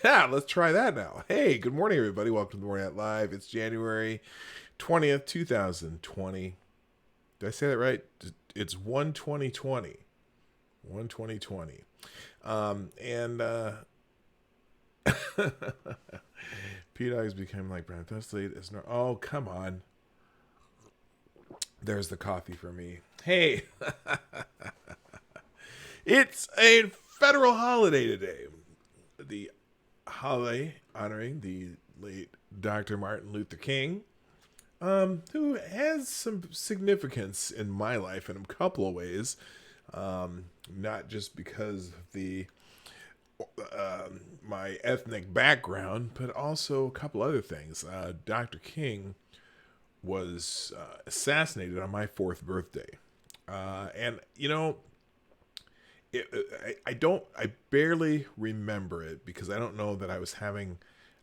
Yeah, let's try that now. Hey, good morning, everybody. Welcome to the Morning Night Live. It's January 20th, 2020. Did I say that right? It's 1/20/20. 1/20/20. And P Dogs became like Brown. That's late. Oh, come on. There's the coffee for me. Hey, it's a federal holiday today. The holiday honoring the late Dr. Martin Luther King, who has some significance in my life in a couple of ways. Not just because of my ethnic background, but also a couple other things. Dr. King was assassinated on my 4th birthday. And, you know, I barely remember it because I don't know that I was having,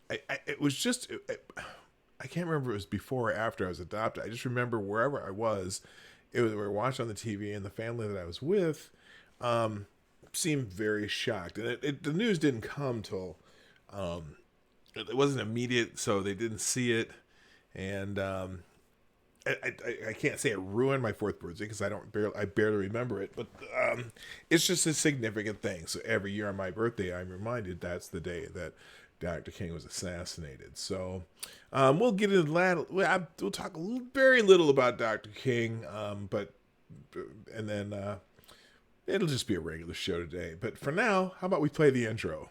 it was just, I can't remember if it was before or after I was adopted. I just remember wherever I was, we were watching on the TV, and the family that I was with seemed very shocked. And the news didn't come till, it wasn't immediate, so they didn't see it. And I can't say it ruined my 4th birthday because I barely remember it, but it's just a significant thing. So every year on my birthday, I'm reminded that's the day that Dr. King was assassinated. So we'll get into that. We'll talk very little about Dr. King, and then it'll just be a regular show today. But for now, how about we play the intro?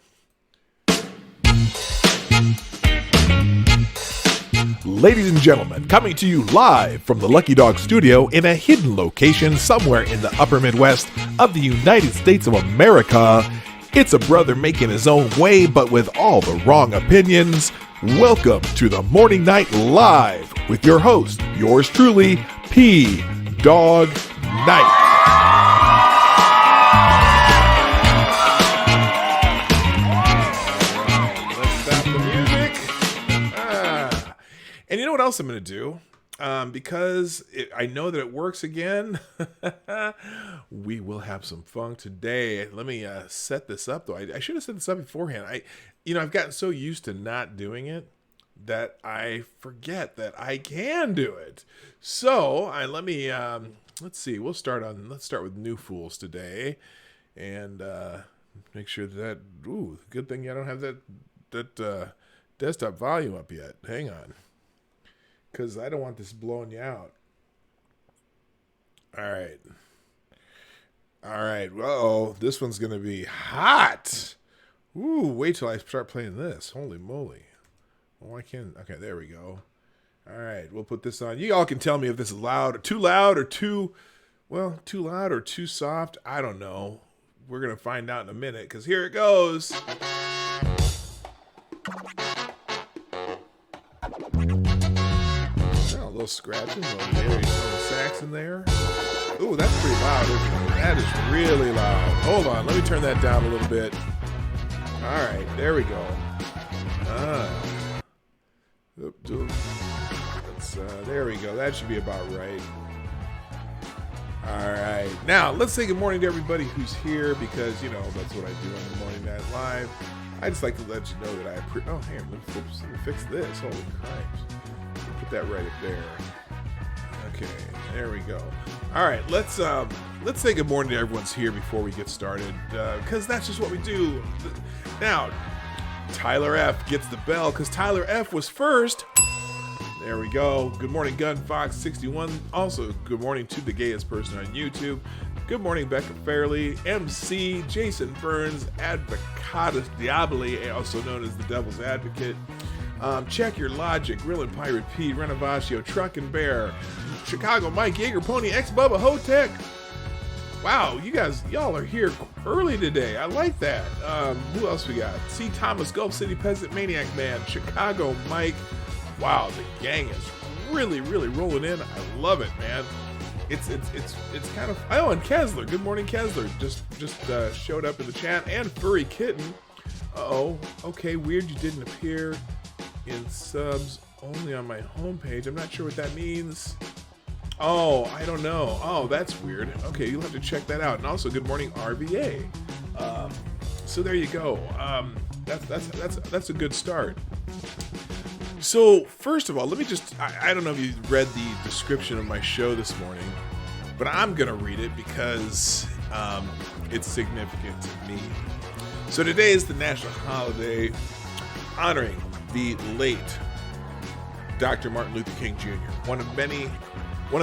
Ladies and gentlemen, coming to you live from the Lucky Dog Studio in a hidden location somewhere in the upper Midwest of the United States of America, it's a brother making his own way, but with all the wrong opinions. Welcome to the Morning Night Live with your host, yours truly, P. Dog Night. And you know what else I'm going to do? Because I know that it works again. We will have some fun today. Let me set this up, though. I should have set this up beforehand. I've gotten so used to not doing it that I forget that I can do it. So let's see. Let's start with New Fools today, and make sure that. Ooh, good thing I don't have that desktop volume up yet. Hang on. Because I don't want this blowing you out. All right. Well, this one's going to be hot. Ooh, wait till I start playing this. Holy moly. Oh, I can't. Okay, there we go. All right, we'll put this on. You all can tell me if this is loud or too loud or too soft. I don't know. We're going to find out in a minute because here it goes. A little scratching, a little sax in there. Ooh, that's pretty loud, isn't it? That is really loud. Hold on, let me turn that down a little bit. All right, there we go. There we go. That should be about right. All right, now let's say good morning to everybody who's here because that's what I do on the Morning Night Live. I just like to let you know that hey, let me fix this. Holy crap. Put that right up there. Okay, there we go. All right, let's say good morning to everyone's here before we get started, because that's just what we do. Now, Tyler F gets the bell because Tyler F was first. There we go. Good morning, Gun Fox 61. Also, good morning to the gayest person on YouTube. Good morning, Becca Fairley, MC, Jason Burns, Advocatus Diaboli, also known as the Devil's Advocate. Check Your Logic, Grillin' Pirate Pete, Renovaccio, Truck and Bear, Chicago Mike, Jaeger Pony, X Bubba, Hotech. Wow, y'all are here early today. I like that. Who else we got? C. Thomas, Gulf City Peasant, Maniac Man, Chicago Mike. Wow, the gang is really, really rolling in. I love it, man. It's kind of. Oh, and Kesler. Good morning, Kesler. Just showed up in the chat, and Furry Kitten. Uh-oh. Okay, weird. You didn't appear in subs only on my homepage. I'm not sure what that means. Oh, I don't know. Oh, that's weird. Okay, you'll have to check that out. And also, good morning, RVA. So there you go. That's a good start. So first of all, let me just, I don't know if you read the description of my show this morning, but I'm going to read it because it's significant to me. So today is the national holiday honoring the late Dr. Martin Luther King Jr. One of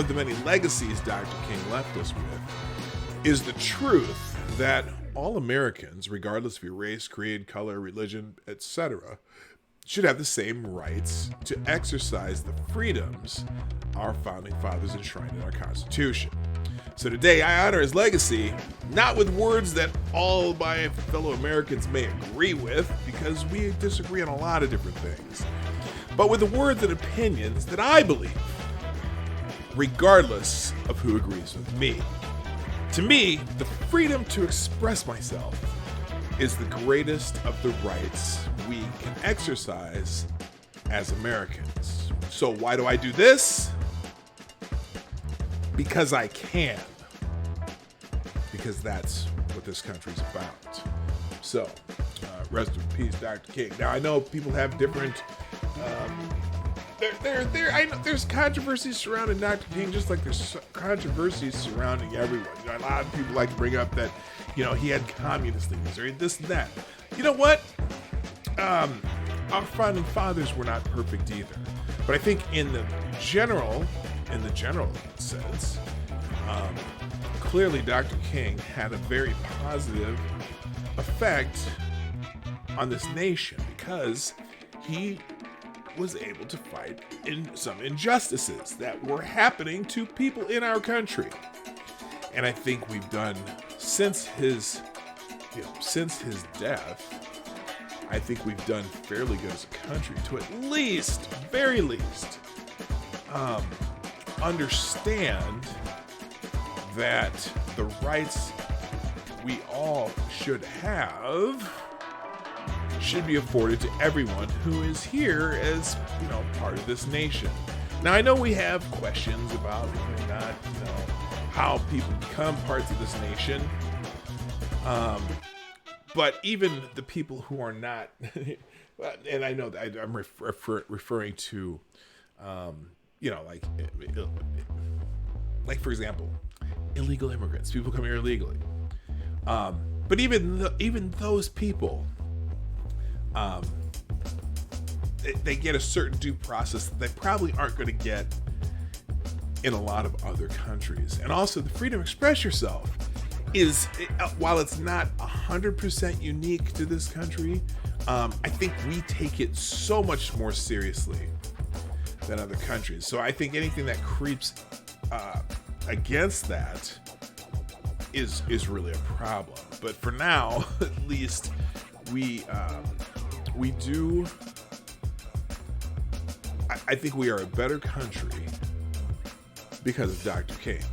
the many legacies Dr. King left us with is the truth that all Americans, regardless of your race, creed, color, religion, etc., should have the same rights to exercise the freedoms our founding fathers enshrined in our Constitution. So today I honor his legacy, not with words that all my fellow Americans may agree with, because we disagree on a lot of different things, but with the words and opinions that I believe, regardless of who agrees with me. To me, the freedom to express myself is the greatest of the rights we can exercise as Americans. So why do I do this? Because I can. Because that's what this country's about. So, rest in peace, Dr. King. Now, I know people have different... I know there's controversies surrounding Dr. King, just like there's controversies surrounding everyone. A lot of people like to bring up that, he had communist leaders or this and that. You know what? Our founding fathers were not perfect either. But I think in the general sense, clearly Dr. King had a very positive effect on this nation because he was able to fight in some injustices that were happening to people in our country. And I think we've done, since his death, I think we've done fairly good as a country to at least, very least, understand that the rights we all should have should be afforded to everyone who is here as, part of this nation. Now, I know we have questions about whether or not, how people become parts of this nation. But even the people who are not, and I know that I'm referring to, like for example, illegal immigrants, people come here illegally. But even those people, they get a certain due process that they probably aren't going to get in a lot of other countries. And also the freedom to express yourself is, while it's not 100% unique to this country, I think we take it so much more seriously than other countries. So I think anything that creeps against that is really a problem. But for now, at least, we do. I think we are a better country because of Dr. King,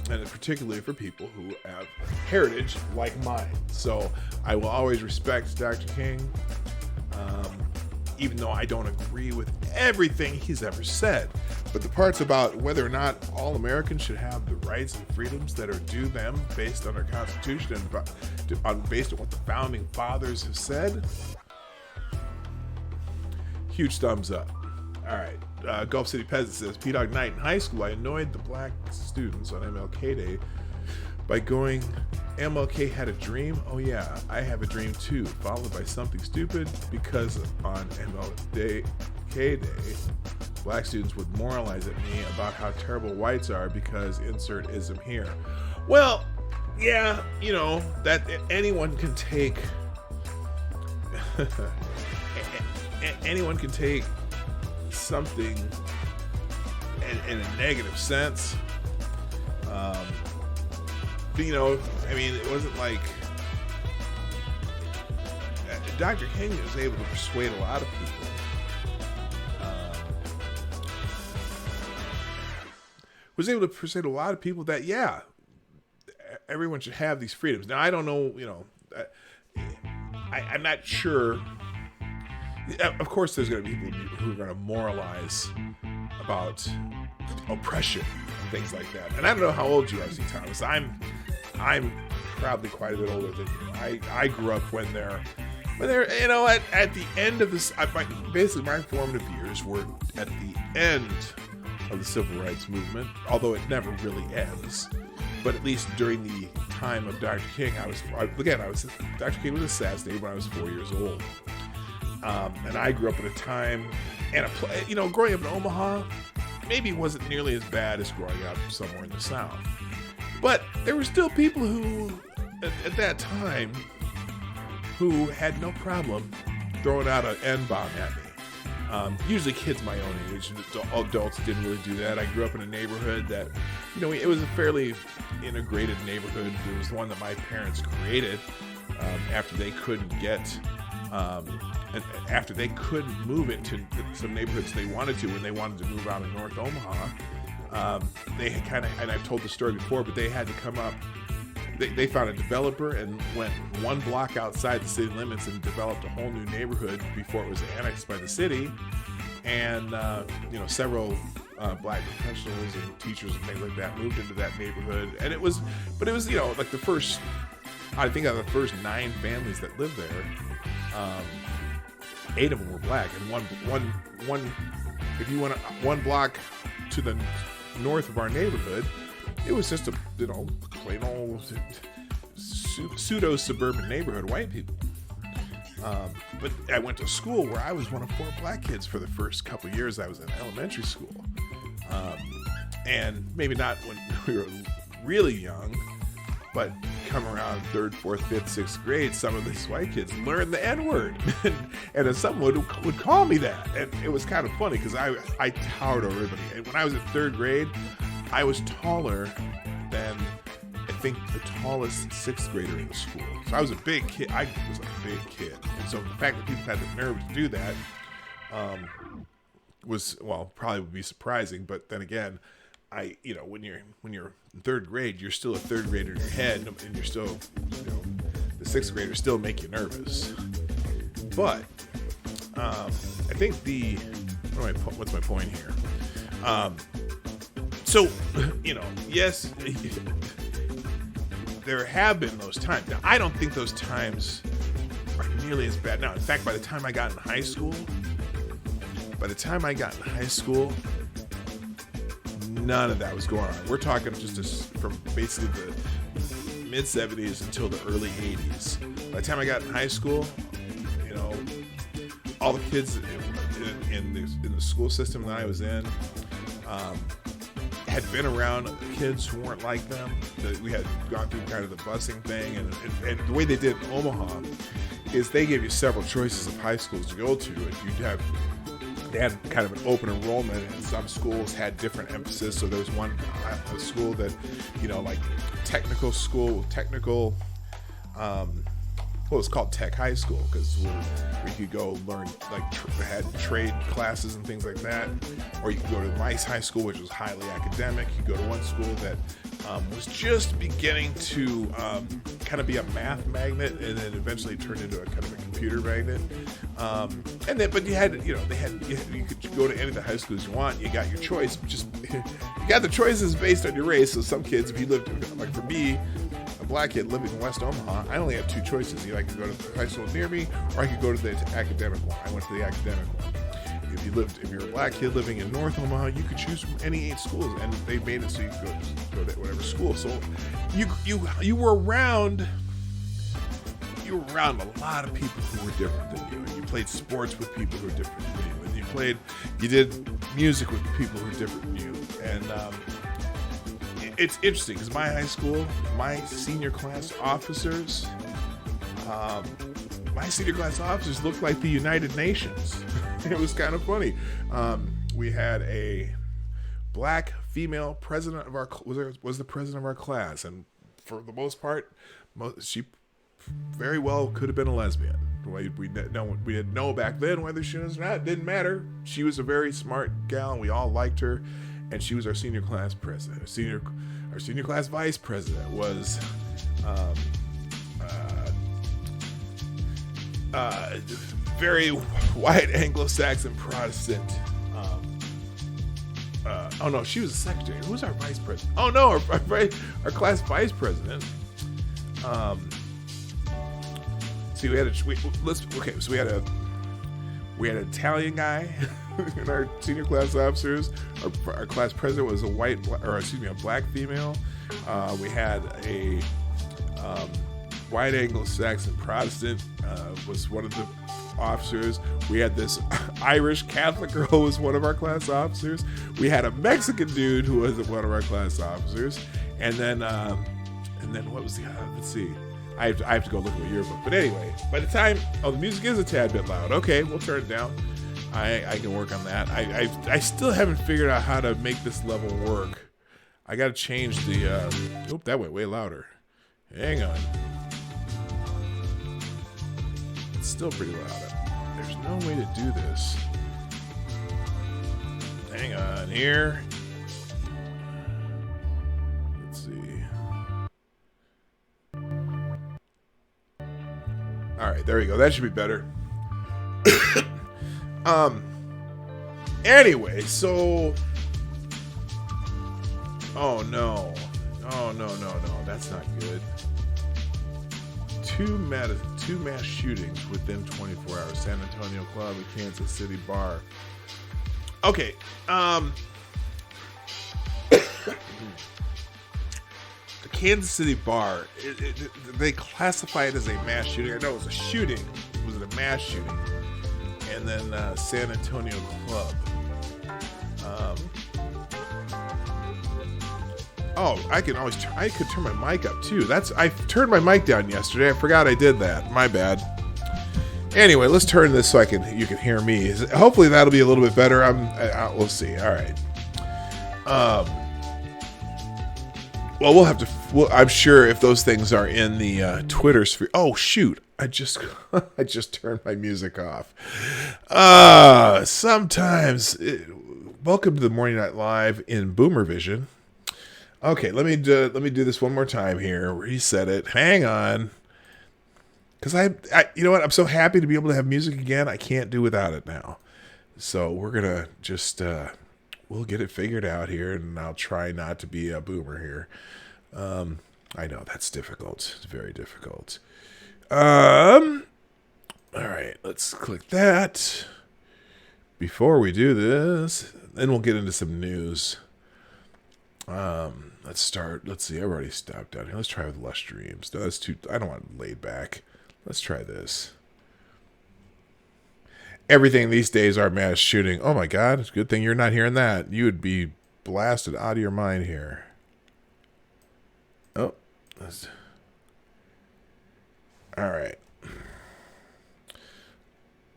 and particularly for people who have heritage like mine. So I will always respect Dr. King, even though I don't agree with everything he's ever said. But the parts about whether or not all Americans should have the rights and freedoms that are due them based on our Constitution and based on what the founding fathers have said, huge thumbs up. All right. Gulf City Peasant says, P-Dog Night in high school, I annoyed the black students on MLK Day by going, MLK had a dream? Oh yeah, I have a dream too, followed by something stupid, because on MLK Day, black students would moralize at me about how terrible whites are because insert ism here. Well, yeah, that anyone can take something in a negative sense. But it wasn't like Dr. King was able to persuade a lot of people. Was able to persuade a lot of people that, yeah, everyone should have these freedoms. Now, I don't know, I'm not sure. Of course, there's going to be people who are going to moralize about oppression and things like that. And I don't know how old you are, C. Thomas. I'm probably quite a bit older than you. I grew up when there But there, at the end of this, basically my formative years were at the end of the civil rights movement, although it never really ends. But at least during the time of Dr. King, Dr. King was assassinated when I was 4 years old. And I grew up at a time, and growing up in Omaha, maybe wasn't nearly as bad as growing up somewhere in the South. But there were still people who, at that time, who had no problem throwing out an N-bomb at me. Usually kids my own age. Adults didn't really do that. I grew up in a neighborhood that, it was a fairly integrated neighborhood. It was the one that my parents created after they couldn't after they couldn't move into some neighborhoods they wanted to when they wanted to move out of North Omaha. They had and I've told the story before, but they had to come up. They found a developer and went one block outside the city limits and developed a whole new neighborhood before it was annexed by the city. And, several black professionals and teachers and things like that moved into that neighborhood. And it was like the first, I think of the first 9 families that lived there, 8 of them were black. And one, if you went one block to the north of our neighborhood, it was just a plain old pseudo suburban neighborhood, white people. But I went to school where I was one of 4 black kids for the first couple of years I was in elementary school, and maybe not when we were really young, but come around 3rd, 4th, 5th, 6th grade, some of these white kids learned the N-word, and someone would call me that, and it was kind of funny because I towered over everybody. And when I was in 3rd grade, I was taller than, I think, the tallest 6th grader in the school. So I was a big kid. I was a big kid. And so the fact that people had the nerve to do that probably would be surprising. But then again, when you're in 3rd grade, you're still a 3rd grader in your head, and you're still, the 6th graders still make you nervous. But I think what's my point here? So, yes, there have been those times. Now, I don't think those times are nearly as bad now. In fact, by the time I got in high school, none of that was going on. We're talking just from basically the mid-70s until the early 80s. By the time I got in high school, all the kids in the school system that I was in, had been around kids who weren't like them. We had gone through kind of the busing thing, and the way they did in Omaha is they gave you several choices of high schools to go to. They had kind of an open enrollment, and some schools had different emphasis. So there was a school that, like technical school, it was called Tech High School because we could go learn, had trade classes and things like that. Or you could go to Rice High School, which was highly academic. You could go to one school that was just beginning to kind of be a math magnet, and then eventually turned into a kind of a computer magnet. But you had, you could go to any of the high schools you want. You got your choice. You got the choices based on your race. So some kids, if you lived, like for me, a black kid living in West Omaha, I only had 2 choices. I could go to the high school near me, or I could go to the academic one. I went to the academic one. If you're a black kid living in North Omaha, you could choose from any 8 schools, and they made it so you could go to whatever school. So you were around a lot of people who were different than you, and you played sports with people who were different than you, and you did music with people who were different than you, and it's interesting because my high school, my senior class officers looked like the United Nations. It was kind of funny. We had a black female president of was the president of our class, and for the most part, she very well could have been a lesbian. We didn't know back then whether she was or not. It didn't matter. She was a very smart gal, and we all liked her. And she was our senior class president. Our senior class vice president was very white Anglo-Saxon Protestant. Oh no, she was a secretary. Who was our vice president? Oh no, our class vice president. See, we had an Italian guy in our senior class officers. Our class president was a black female. We had a white Anglo-Saxon Protestant was one of the officers. We had this Irish Catholic girl who was one of our class officers. We had a Mexican dude who was one of our class officers. And then what was the let's see. I have to go look at my yearbook. But anyway, by the time the music is a tad bit loud. Okay, we'll turn it down. I can work on that. I still haven't figured out how to make this level work. I got to change the. That went way louder. Hang on. It's still pretty loud. There's no way to do this. Hang on here. Let's see. All right, there we go. That should be better. Anyway, so. Oh no, that's not good. Two mass shootings within 24 hours. San Antonio club and Kansas City bar. Okay, the Kansas City bar, they classify it as a mass shooting. I know it was a shooting. Was it a mass shooting? And then San Antonio club. I could turn my mic up too. I turned my mic down yesterday. I forgot I did that. My bad. Anyway, let's turn this so you can hear me. Hopefully that'll be a little bit better. We'll see. All right. Well, we'll have to. I'm sure if those things are in the Twitter sphere. Oh shoot! I just turned my music off. Welcome to the Morning Night Live in Boomer Vision. Okay, let me do this one more time here. Reset it. Hang on, because you know what? I'm so happy to be able to have music again. I can't do without it now. So we're gonna just we'll get it figured out here, and I'll try not to be a boomer here. I know that's difficult. It's very difficult. All right, let's click that. Before we do this, then we'll get into some news. Let's start. Let's see. I've already stopped down here. Let's try with Lush Dreams. No, that's too. I don't want laid back. Let's try this. Everything these days are mass shooting. Oh my God! It's a good thing you're not hearing that. You would be blasted out of your mind here. Oh, all right.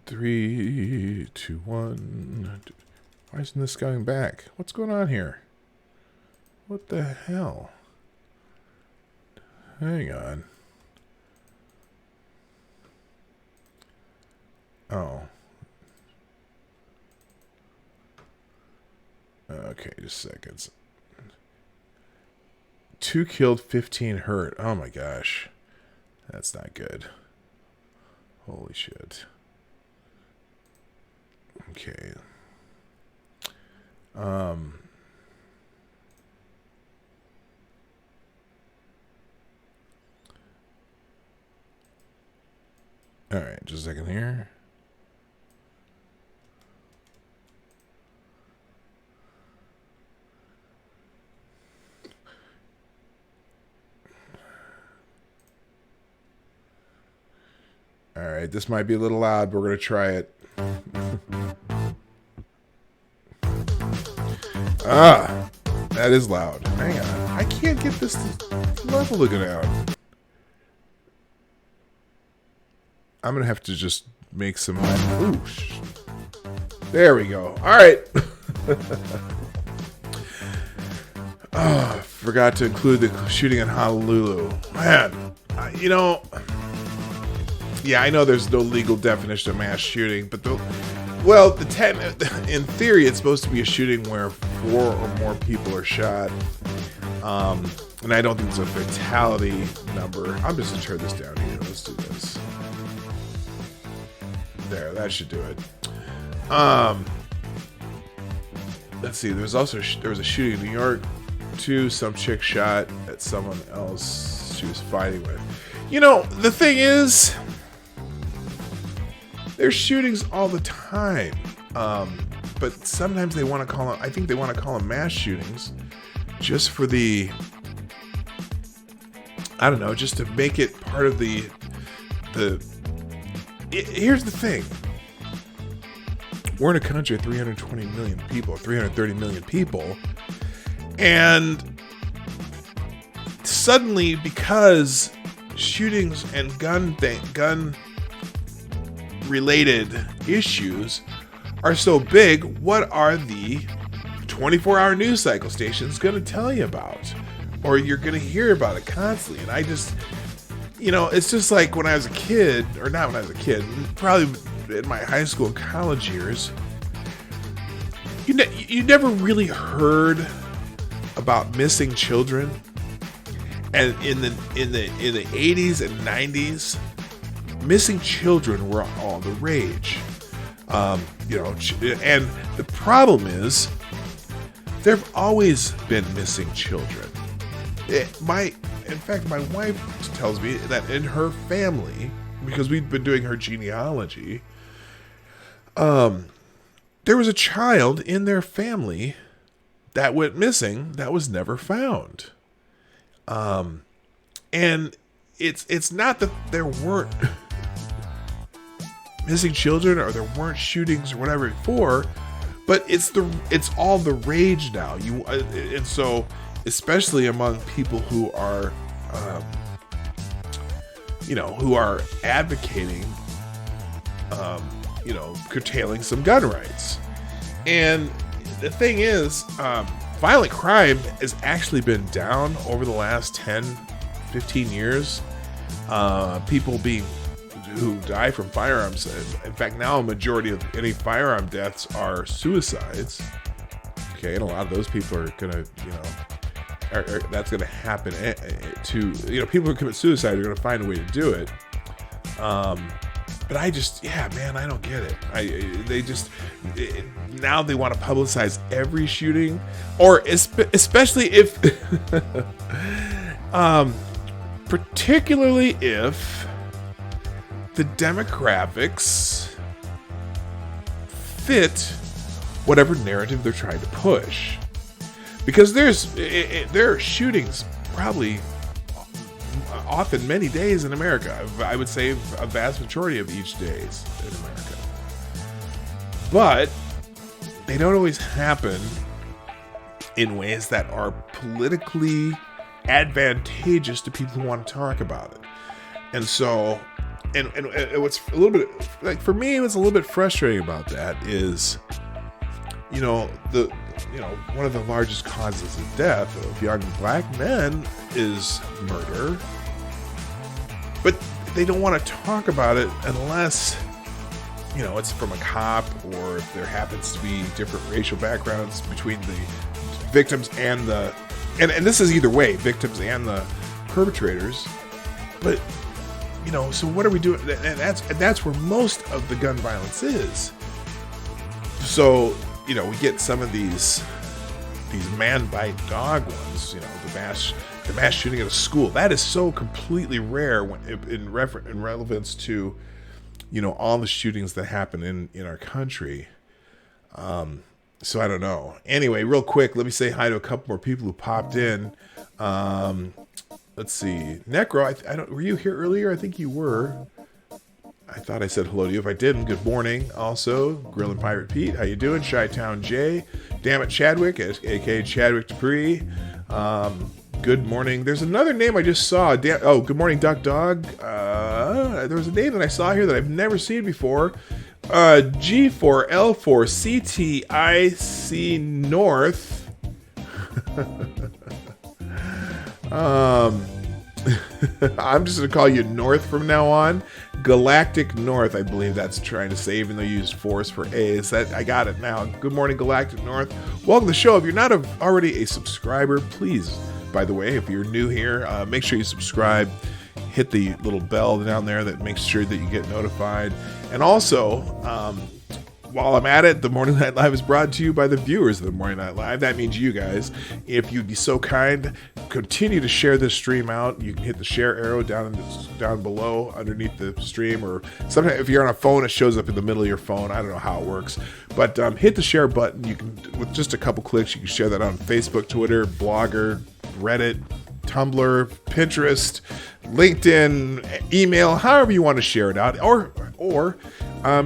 3, 2, 1. Why isn't this going back? What's going on here? What the hell? Hang on. Oh. Okay, just seconds. 2 killed, 15 hurt. Oh my gosh. That's not good. Holy shit. Okay. All right, just a second here. All right, this might be a little loud, but we're going to try it. That is loud. Hang on. I can't get this level to go down. I'm going to have to just make some... Ooh, there we go. All right. Forgot to include the shooting in Honolulu. Man, you know... Yeah, I know there's no legal definition of mass shooting, but in theory, it's supposed to be a shooting where 4 or more people are shot. And I don't think it's a fatality number. I'm just going to turn this down here. Let's do this. There, that should do it. Let's see. There was a shooting in New York, too. Some chick shot at someone else she was fighting with. You know, the thing is... There's shootings all the time. But sometimes they want to call them, I think they want to call them mass shootings just for the, I don't know, just to make it part of here's the thing. We're in a country of 320 million people, 330 million people. And suddenly, because shootings and gun related issues are so big, what are the 24-hour news cycle stations going to tell you about? Or you're going to hear about it constantly. And I just, it's just like when I was a kid, or not when I was a kid, probably in my high school and college years, you never really heard about missing children. And in the 80s and 90s, missing children were all the rage. And the problem is, there have always been missing children. In fact, my wife tells me that in her family, because we've been doing her genealogy, there was a child in their family that went missing that was never found. And it's not that there weren't missing children or there weren't shootings or whatever before, but it's all the rage now. And so, especially among people who are, who are advocating, curtailing some gun rights. And the thing is, violent crime has actually been down over the last 10, 15 years. People who die from firearms. In fact, now a majority of any firearm deaths are suicides. Okay, and a lot of those people are gonna, that's gonna happen to, people who commit suicide are gonna find a way to do it. But I don't get it. Now they want to publicize every shooting, or especially if, particularly if the demographics fit whatever narrative they're trying to push. Because there are shootings probably often many days in America. I would say a vast majority of each days in America. But they don't always happen in ways that are politically advantageous to people who want to talk about it. And so, and what's a little bit, like for me, what's a little bit frustrating about that is, one of the largest causes of death of young black men is murder. But they don't want to talk about it unless, it's from a cop, or if there happens to be different racial backgrounds between the victims and and this is either way, victims and the perpetrators. But, so what are we doing? And that's where most of the gun violence is. So, we get some of these man bite dog ones, the mass shooting at a school. That is so completely rare in relevance to, all the shootings that happen in our country. So I don't know. Anyway, real quick, let me say hi to a couple more people who popped in. Let's see. Necro, were you here earlier? I think you were. I thought I said hello to you. If I didn't, good morning. Also, Grillin' Pirate Pete, how you doing? Chi-Town Jay, Dammit Chadwick, aka Chadwick Dupree. Good morning. There's another name I just saw. Good morning, Duck Dog. There was a name that I saw here that I've never seen before. G4L4CTIC North. I'm just gonna call you North from now on. Galactic North, I believe that's trying to say, even though you used force for A's. I got it now. Good morning, Galactic North. Welcome to the show. If you're not already a subscriber, please, by the way, if you're new here, make sure you subscribe. Hit the little bell down there that makes sure that you get notified. And also, while I'm at it, the Morning Night Live is brought to you by the viewers of the Morning Night Live. That means you guys. If you'd be so kind, continue to share this stream out. You can hit the share arrow down below underneath the stream, or sometimes if you're on a phone, it shows up in the middle of your phone. I don't know how it works, but hit the share button. You can, with just a couple clicks, you can share that on Facebook, Twitter, Blogger, Reddit, Tumblr, Pinterest, LinkedIn, email, however you want to share it out, or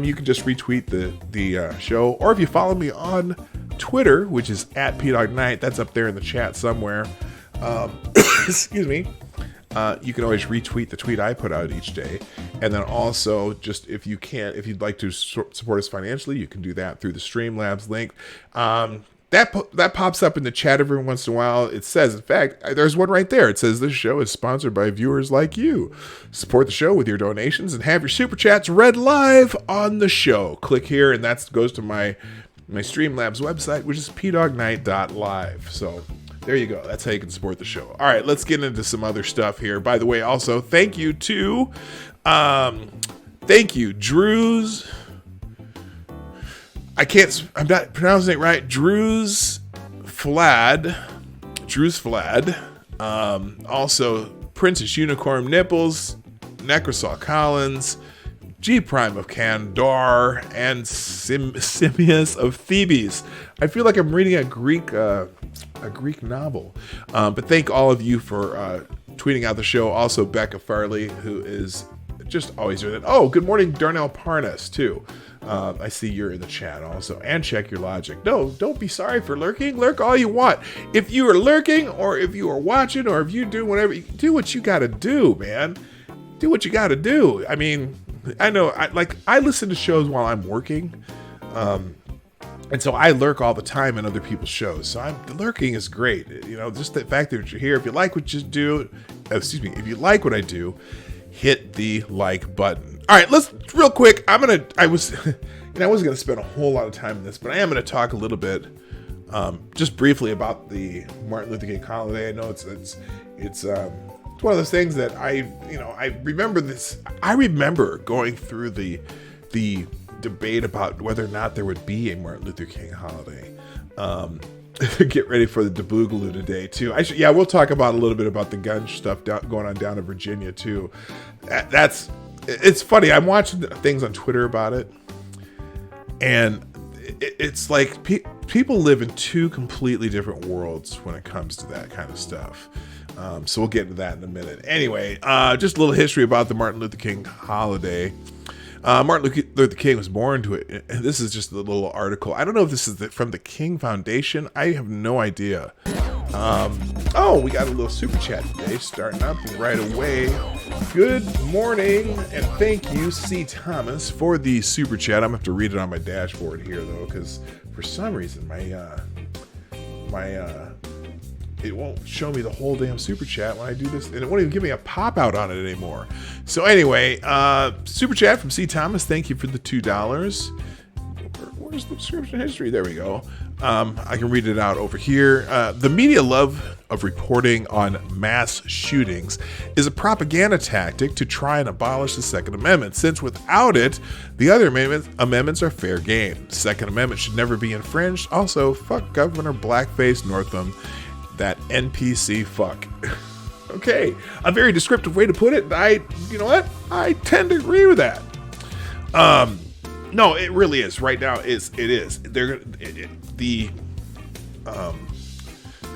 you can just retweet the show, or if you follow me on Twitter, which is at PDogKnight, that's up there in the chat somewhere. Excuse me. You can always retweet the tweet I put out each day, and then also just if you'd like to support us financially, you can do that through the Streamlabs link. That pops up in the chat every once in a while. It says, in fact, there's one right there. It says this show is sponsored by viewers like you. Support the show with your donations and have your super chats read live on the show. Click here, and that goes to my Streamlabs website, which is pdognight.live. So there you go. That's how you can support the show. All right, let's get into some other stuff here. By the way, also thank you, Drew's. I'm not pronouncing it right. Drew's Flad. Also, Princess Unicorn Nipples, Necrosol Collins, G Prime of Kandar, and Simius of Thebes. I feel like I'm reading a Greek novel. But thank all of you for tweeting out the show. Also, Becca Farley, who is just always doing it. Oh, good morning, Darnell Parnas, too. I see you're in the chat also. And check your logic. No, don't be sorry for lurking. Lurk all you want. If you are lurking, or if you are watching, or if you do whatever, do what you got to do, man. Do what you got to do. I mean, I know, I listen to shows while I'm working. And so I lurk all the time in other people's shows. So lurking is great. You know, just the fact that you're here. If you like what you do, if you like what I do, hit the like button. All right, let's real quick. I wasn't gonna spend a whole lot of time in this, but I am gonna talk a little bit, just briefly about the Martin Luther King holiday. I know it's one of those things that I remember this. I remember going through the debate about whether or not there would be a Martin Luther King holiday. Get ready for the Boogaloo today too. We'll talk about a little bit about the gun stuff going on down in Virginia too. It's funny. I'm watching things on Twitter about it, and it's like people live in two completely different worlds when it comes to that kind of stuff. So we'll get into that in a minute. Anyway, just a little history about the Martin Luther King holiday. Martin Luther King was born to it. And this is just a little article. I don't know if this is from the King Foundation. I have no idea. We got a little super chat today, starting up right away. Good morning, and thank you, C. Thomas, for the super chat. I'm gonna have to read it on my dashboard here though, because for some reason my it won't show me the whole damn super chat when I do this, and it won't even give me a pop out on it anymore. So anyway, super chat from C. Thomas. Thank you for the $2. Where's the subscription history? There we go. I can read it out over here. The media love of reporting on mass shootings is a propaganda tactic to try and abolish the Second Amendment, since without it, the other amendments are fair game. Second Amendment should never be infringed. Also, fuck Governor Blackface Northam, that NPC fuck. Okay, a very descriptive way to put it. You know what? I tend to agree with that. No, it really is. Right now, it is. The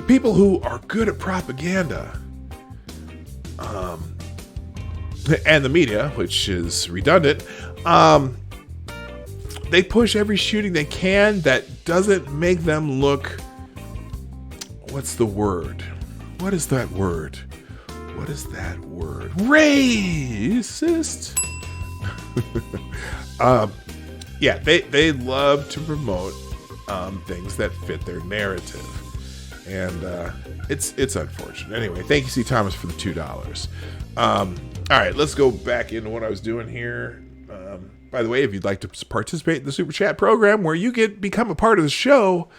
people who are good at propaganda, and the media, which is redundant, they push every shooting they can that doesn't make them look. What's the word? What is that word? Racist. They love to promote things that fit their narrative, and it's unfortunate. Anyway, thank you, C. Thomas, for the $2. All right, let's go back into what I was doing here. By the way, if you'd like to participate in the Super Chat program where you become a part of the show,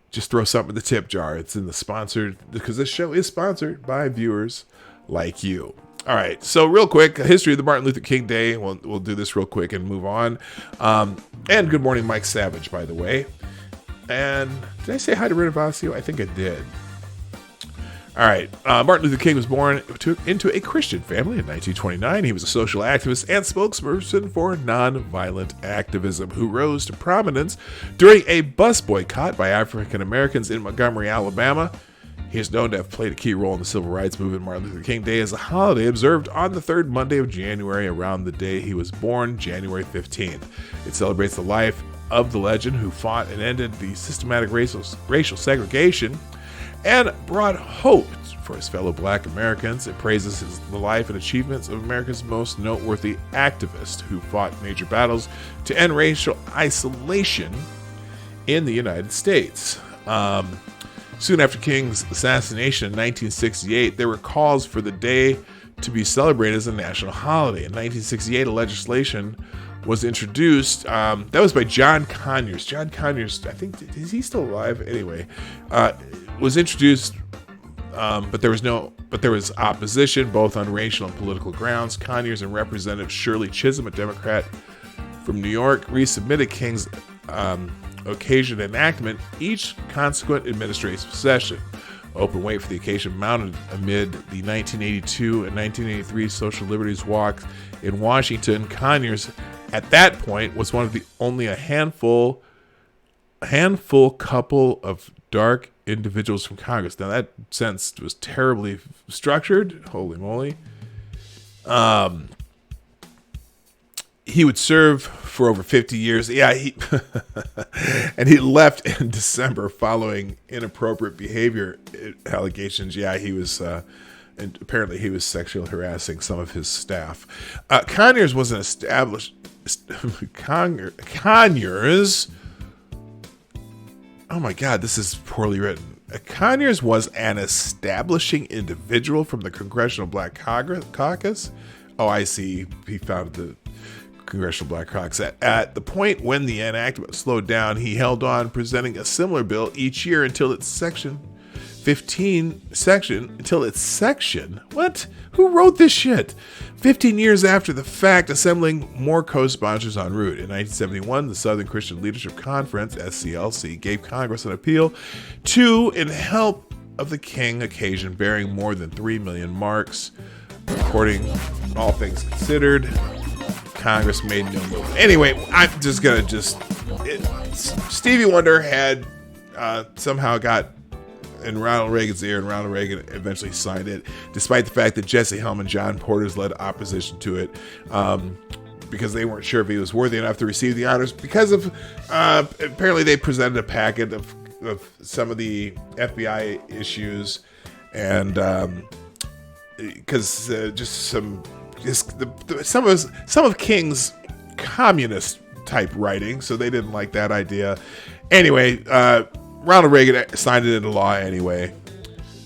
just throw something in the tip jar. It's in the sponsored, because this show is sponsored by viewers like you. All right. So real quick, history of the Martin Luther King Day. We'll do this real quick and move on. And good morning, Mike Savage, by the way. And did I say hi to Becasue? I think I did. All right. Martin Luther King was born into a Christian family in 1929. He was a social activist and spokesperson for nonviolent activism who rose to prominence during a bus boycott by African Americans in Montgomery, Alabama. He is known to have played a key role in the civil rights movement. Martin Luther King Day is a holiday observed on the third Monday of January around the day he was born, January 15th. It celebrates the life of the legend who fought and ended the systematic racial segregation and brought hope for his fellow black Americans. It praises the life and achievements of America's most noteworthy activist who fought major battles to end racial isolation in the United States. Soon after King's assassination in 1968, there were calls for the day to be celebrated as a national holiday. In 1968, a legislation was introduced. That was by John Conyers. John Conyers, I think, is he still alive? Anyway, was introduced, but there was opposition both on racial and political grounds. Conyers and Representative Shirley Chisholm, a Democrat from New York, resubmitted King's occasion enactment each consequent administrative session. Open weight for the occasion mounted amid the 1982 and 1983 social liberties walks in Washington. Conyers, at that point, was one of the only a handful couple of dark individuals from Congress. Now that sentence was terribly structured. Holy moly. He would serve for over 50 years. Yeah, and he left in December following inappropriate behavior allegations. Yeah, he was, and apparently he was sexually harassing some of his staff. Conyers was an established, Conyers, oh my God, this is poorly written. Conyers was an establishing individual from the Congressional Black Caucus. Oh, I see. He founded the Congressional Black Caucus. At the point when the enactment slowed down, he held on presenting a similar bill each year until its section. What? Who wrote this shit? 15 years after the fact, assembling more co-sponsors en route. In 1971, the Southern Christian Leadership Conference, SCLC, gave Congress an appeal to in help of the King occasion, bearing more than 3 million marks. According to all things considered, Congress made no move. Anyway, I'm just gonna Stevie Wonder had somehow got in Ronald Reagan's ear, and Ronald Reagan eventually signed it, despite the fact that Jesse Helm and John Porter's led opposition to it, because they weren't sure if he was worthy enough to receive the honors. Because of apparently they presented a packet of some of the FBI issues, and because some of King's communist type writing, so they didn't like that idea. Anyway, Ronald Reagan signed it into law anyway,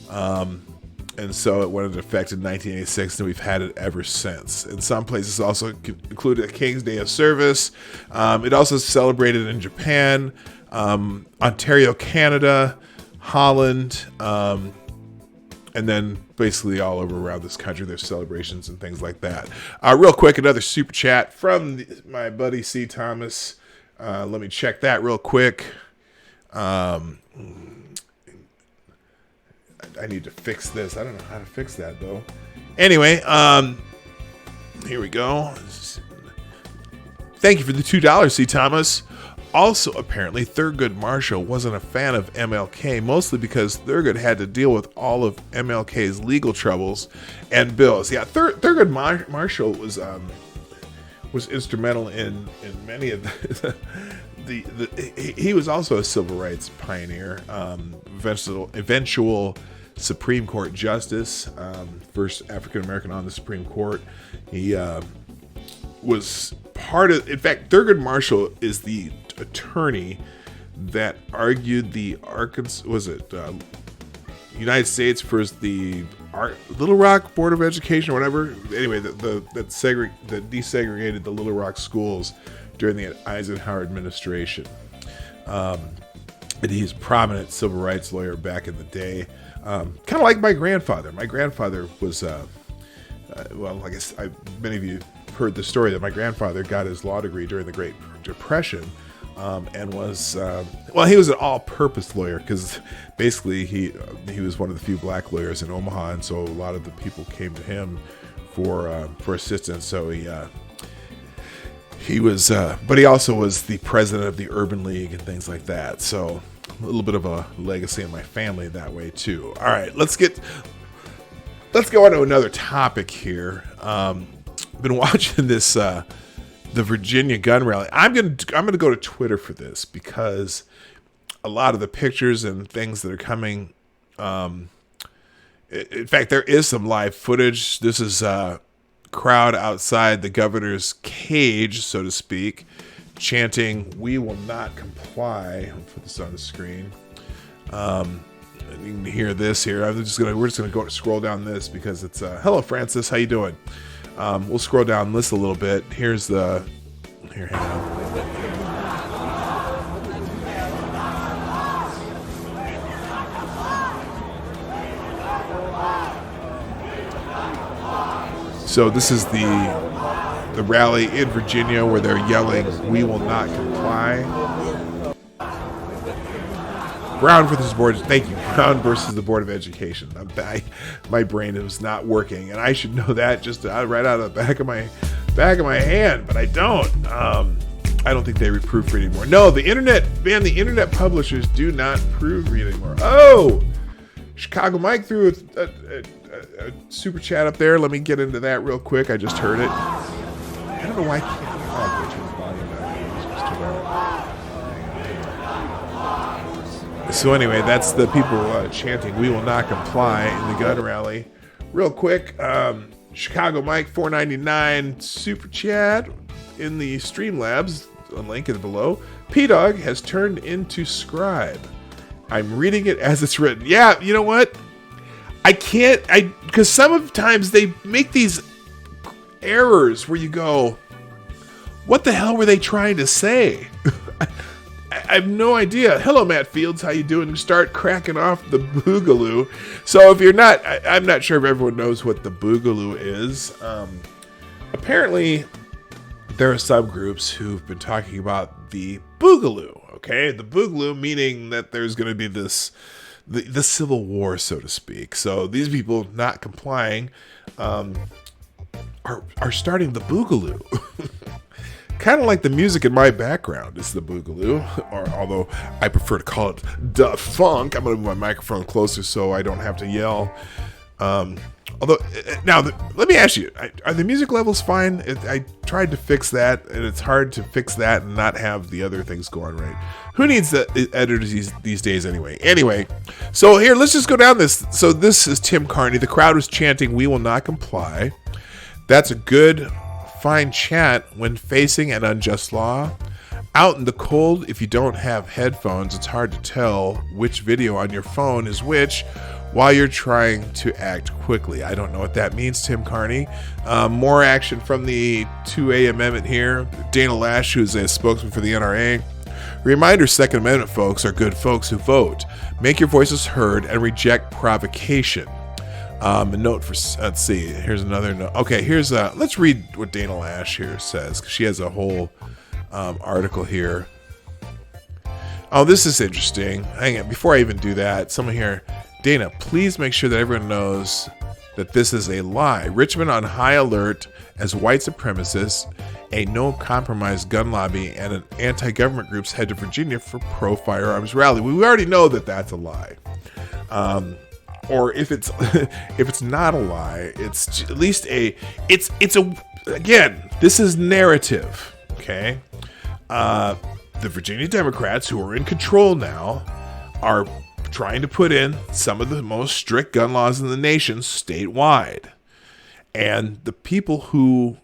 and so it went into effect in 1986, and we've had it ever since. In some places, also included a King's Day of Service. It also celebrated in Japan, Ontario, Canada, Holland, and then basically all over around this country, there's celebrations and things like that. Real quick, another super chat from my buddy C. Thomas. Let me check that real quick. I need to fix this. I don't know how to fix that, though. Anyway, here we go. Thank you for the $2, C. Thomas. Also, apparently, Thurgood Marshall wasn't a fan of MLK, mostly because Thurgood had to deal with all of MLK's legal troubles and bills. Yeah, Thurgood Marshall was instrumental in many of he was also a civil rights pioneer, eventual Supreme Court justice, first African American on the Supreme Court. He was part of. In fact, Thurgood Marshall is the attorney that argued the United States versus the Little Rock Board of Education or whatever. Anyway, that desegregated the Little Rock schools during the Eisenhower administration. And he's a prominent civil rights lawyer back in the day. Kind of like my grandfather. My grandfather was well, I guess many of you heard the story that my grandfather got his law degree during the Great Depression, and was he was an all-purpose lawyer because basically he was one of the few black lawyers in Omaha, and so a lot of the people came to him for assistance. So he was, but he also was the president of the Urban League and things like that. So a little bit of a legacy in my family that way too. All right, let's go on to another topic here. Been watching this the Virginia gun rally. I'm gonna go to Twitter for this because a lot of the pictures and things that are coming. In fact, there is some live footage. This is a crowd outside the governor's cage, so to speak, chanting, "We will not comply." I'll put this on the screen. You can hear this here. We're just gonna go scroll down this because it's hello Francis, how you doing? We'll scroll down this a little bit. Here, hang on. So this is the rally in Virginia where they're yelling, "We will not comply." Brown versus the board. Thank you. Brown versus the Board of Education. My brain was not working, and I should know that just right out of the back of my hand, but I don't. I don't think they proofread anymore. No, the internet publishers do not proofread anymore. Oh, Chicago Mike threw a super chat up there. Let me get into that real quick. I just heard it. I don't know why I can't. Oh, turn the volume down. So anyway, that's the people chanting, "We will not comply" in the gun rally. Real quick, Chicago Mike 499 super chat in the Streamlabs. A link is below. P-Dog has turned into scribe. I'm reading it as it's written. Yeah, you know what? Because sometimes they make these errors where you go, what the hell were they trying to say? I have no idea. Hello, Matt Fields. How you doing? You start cracking off the boogaloo. So if you're not, I'm not sure if everyone knows what the boogaloo is. Apparently, there are subgroups who've been talking about the boogaloo. Okay, the boogaloo meaning that there's going to be the civil war, so to speak. So these people not complying are starting the boogaloo. Kind of like the music in my background is the boogaloo, or although I prefer to call it the funk. I'm going to move my microphone closer so I don't have to yell. Let me ask you, are the music levels fine? I tried to fix that, and it's hard to fix that and not have the other things go on right. Who needs the editors these days anyway? Anyway, so here, let's just go down this. So this is Tim Carney. The crowd was chanting, "We will not comply." That's a good, fine chant when facing an unjust law. Out in the cold, if you don't have headphones, it's hard to tell which video on your phone is which while you're trying to act quickly. I don't know what that means, Tim Carney. More action from the 2A amendment here. Dana Lash, who's a spokesman for the NRA. Reminder, Second Amendment folks are good folks who vote. Make your voices heard and reject provocation. A note for, let's see, here's another note. Okay, let's read what Dana Lash here says, because she has a whole article here. Oh, this is interesting. Hang on, before I even do that, someone here, Dana, please make sure that everyone knows that this is a lie. Richmond on high alert as white supremacists, a no-compromise gun lobby, and an anti-government groups head to Virginia for pro-firearms rally. We already know that that's a lie. Or if it's not a lie, it's at least again, this is narrative, okay? The Virginia Democrats, who are in control now, are trying to put in some of the most strict gun laws in the nation statewide. And the people who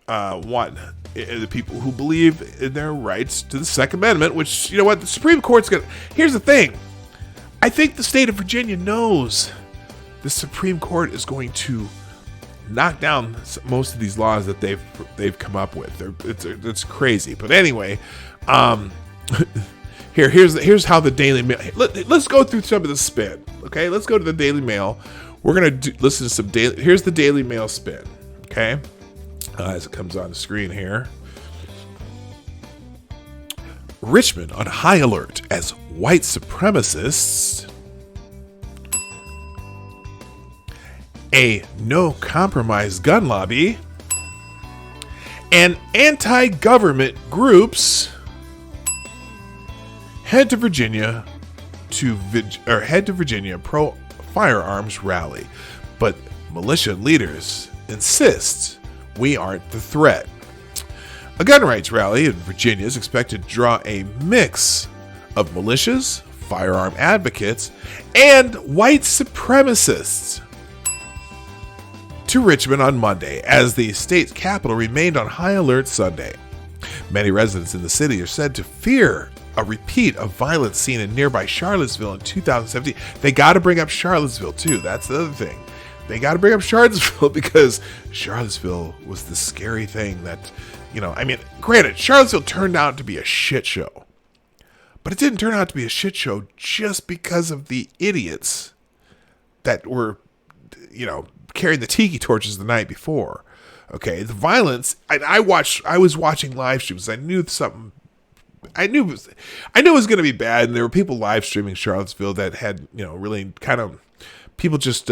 the people who believe in their rights to the Second Amendment, which, you know what, the Supreme Court's going to... Here's the thing. I think the state of Virginia knows the Supreme Court is going to knock down most of these laws that they've come up with. It's crazy. But anyway, here's how the Daily Mail... Let's go through some of the spin, okay? Let's go to the Daily Mail, We're going to listen to some daily. Here's the Daily Mail spin. Okay. As it comes on the screen here. Richmond on high alert as white supremacists. A no-compromise gun lobby. And anti-government groups head to Virginia pro firearms rally. But militia leaders insist we aren't the threat. A gun rights rally in Virginia is expected to draw a mix of militias, firearm advocates, and white supremacists to Richmond on Monday, as the state's capital remained on high alert Sunday. Many residents in the city are said to fear a repeat of violence seen in nearby Charlottesville in 2017. They got to bring up Charlottesville too. That's the other thing. They got to bring up Charlottesville because Charlottesville was the scary thing that, granted, Charlottesville turned out to be a shit show. But it didn't turn out to be a shit show just because of the idiots that were, carrying the tiki torches the night before. Okay, the violence. I was watching live streams. I knew it was going to be bad, and there were people live streaming Charlottesville that had, really kind of people just,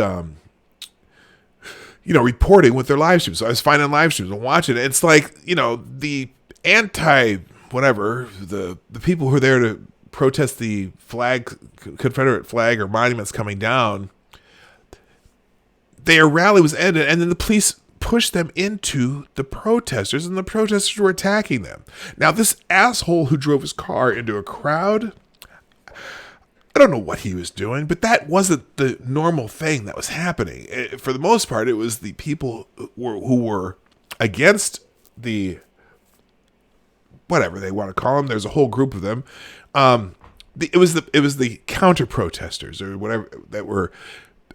reporting with their live streams. So I was finding live streams and watching it. It's like, the the people who are there to protest the Confederate flag or monuments coming down. Their rally was ended, and then the police pushed them into the protesters, and the protesters were attacking them. Now, this asshole who drove his car into a crowd, I don't know what he was doing, but that wasn't the normal thing that was happening. For the most part, it was the people who were against the, whatever they want to call them. There's a whole group of them. It was the counter protesters or whatever that were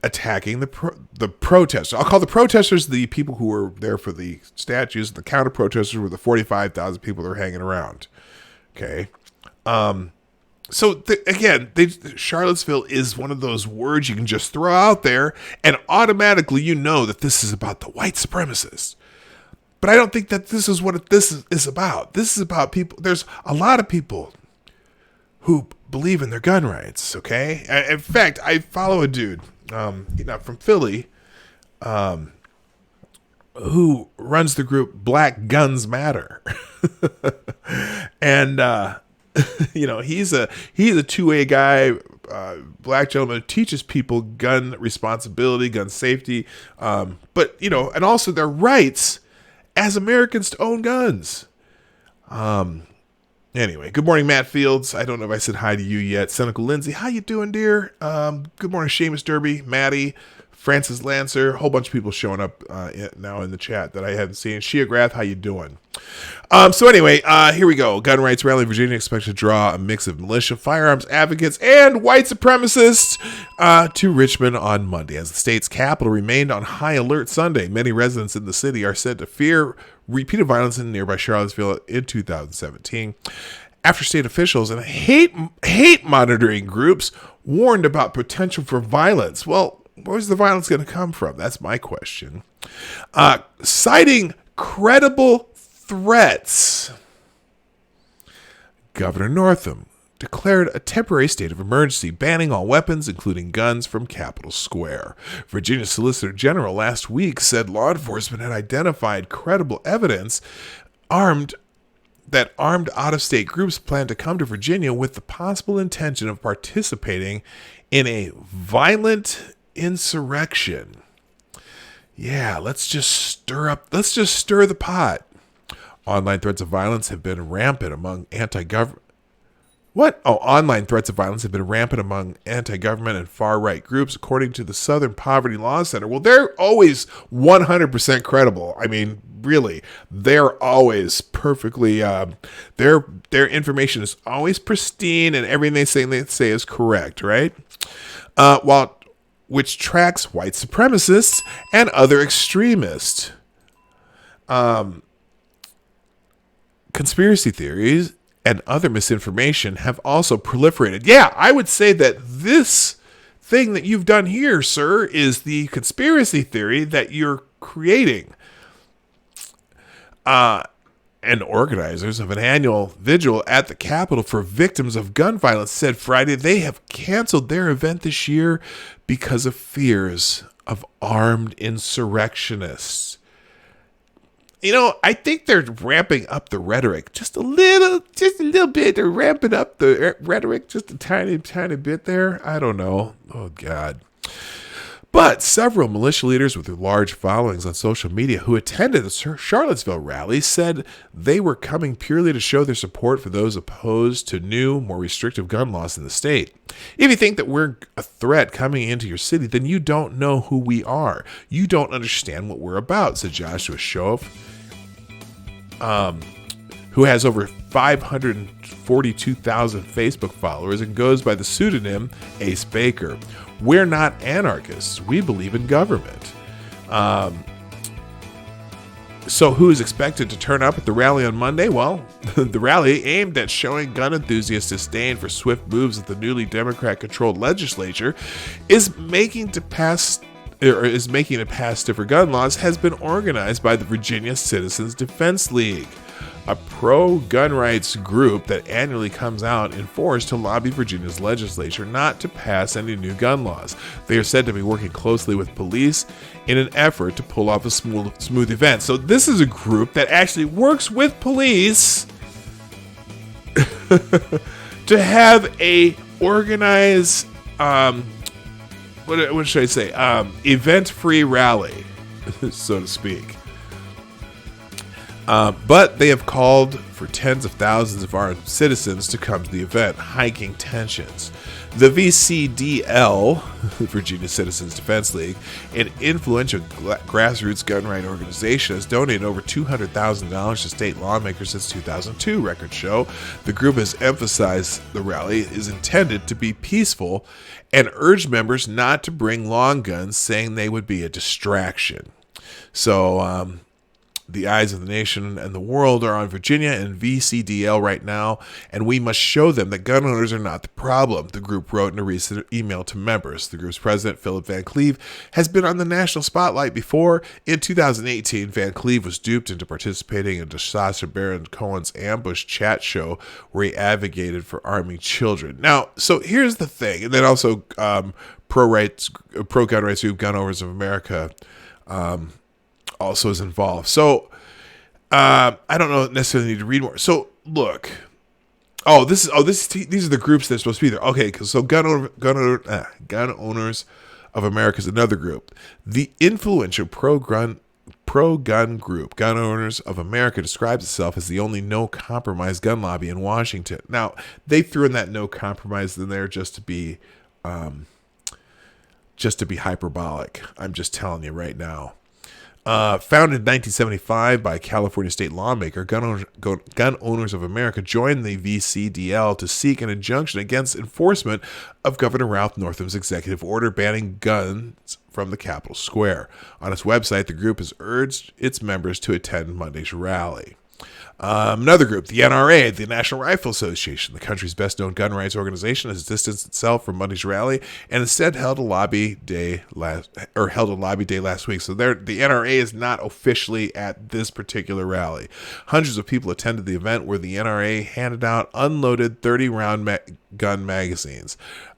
attacking the protesters. I'll call the protesters the people who were there for the statues. The counter protesters were the 45,000 people that were hanging around. Okay. So Charlottesville is one of those words you can just throw out there and automatically that this is about the white supremacists. But I don't think that this is what this is about. This is about people. There's a lot of people who believe in their gun rights. Okay. In fact, I follow a dude, from Philly, who runs the group Black Guns Matter. And, he's a 2A guy, black gentleman who teaches people gun responsibility, gun safety, but, and also their rights as Americans to own guns. Anyway, good morning, Matt Fields. I don't know if I said hi to you yet. Seneca Lindsay, how you doing, dear? Good morning, Seamus Derby, Maddie, Francis Lancer, a whole bunch of people showing up now in the chat that I haven't seen. Shia Grath, how you doing? So anyway, here we go. Gun rights rally in Virginia expected to draw a mix of militia, firearms advocates, and white supremacists to Richmond on Monday. As the state's capital remained on high alert Sunday, many residents in the city are said to fear repeated violence in nearby Charlottesville in 2017. After state officials and hate monitoring groups warned about potential for violence. Well, where's the violence going to come from? That's my question. Citing credible threats, Governor Northam declared a temporary state of emergency, banning all weapons, including guns, from Capitol Square. Virginia Solicitor General last week said law enforcement had identified credible evidence that armed out-of-state groups plan to come to Virginia with the possible intention of participating in a violent insurrection. Yeah, let's just stir the pot. Online threats of violence have been rampant among anti-government. Online threats of violence have been rampant among anti-government and far-right groups, according to the Southern Poverty Law Center. Well, they're always 100% credible. I mean, really, they're always perfectly. Their information is always pristine, and everything they say is correct, right? Which tracks white supremacists and other extremists. Conspiracy theories and other misinformation have also proliferated. Yeah, I would say that this thing that you've done here, sir, is the conspiracy theory that you're creating. And organizers of an annual vigil at the Capitol for victims of gun violence said Friday they have canceled their event this year because of fears of armed insurrectionists. You know, I think they're ramping up the rhetoric just a little bit. They're ramping up the rhetoric just a tiny bit there. I don't know. Oh, God. But several militia leaders with large followings on social media who attended the Charlottesville rally said they were coming purely to show their support for those opposed to new, more restrictive gun laws in the state. If you think that we're a threat coming into your city, then you don't know who we are. You don't understand what we're about, said Joshua Schoaf, who has over 542,000 Facebook followers and goes by the pseudonym Ace Baker. We're not anarchists. We believe in government. So who is expected to turn up at the rally on Monday? Well, the rally, aimed at showing gun enthusiasts disdain for swift moves of the newly Democrat-controlled legislature, is making it pass stiffer gun laws, has been organized by the Virginia Citizens Defense League, a pro-gun rights group that annually comes out in force to lobby Virginia's legislature not to pass any new gun laws. They are said to be working closely with police in an effort to pull off a smooth event. So this is a group that actually works with police to have a organized, what should I say, event-free rally, so to speak. But they have called for tens of thousands of armed citizens to come to the event, hiking tensions. The VCDL, Virginia Citizens Defense League, an influential grassroots gun right organization, has donated over $200,000 to state lawmakers since 2002, records show. The group has emphasized the rally is intended to be peaceful and urged members not to bring long guns, saying they would be a distraction. So, the eyes of the nation and the world are on Virginia and VCDL right now, and we must show them that gun owners are not the problem, the group wrote in a recent email to members. The group's president, Philip Van Cleve, has been on the national spotlight before. In 2018, Van Cleve was duped into participating in Sacha Baron Cohen's ambush chat show where he advocated for arming children. Now, so here's the thing, and then also pro-gun rights group Gun Owners of America also is involved. So I don't know necessarily need to read more. So look, these are the groups that are supposed to be there. Okay, so Gun Owners of America is another group. The influential pro-gun group Gun Owners of America describes itself as the only no compromise gun lobby in Washington. Now they threw in that no compromise in there just to be hyperbolic. I'm just telling you right now. Founded in 1975 by California state lawmaker, Gun Owners of America joined the VCDL to seek an injunction against enforcement of Governor Ralph Northam's executive order banning guns from the Capitol Square. On its website, the group has urged its members to attend Monday's rally. Another group, the NRA, the National Rifle Association, the country's best-known gun rights organization, has distanced itself from Monday's rally and instead held a lobby day last week. So the NRA is not officially at this particular rally. Hundreds of people attended the event where the NRA handed out unloaded 30-round gun magazines.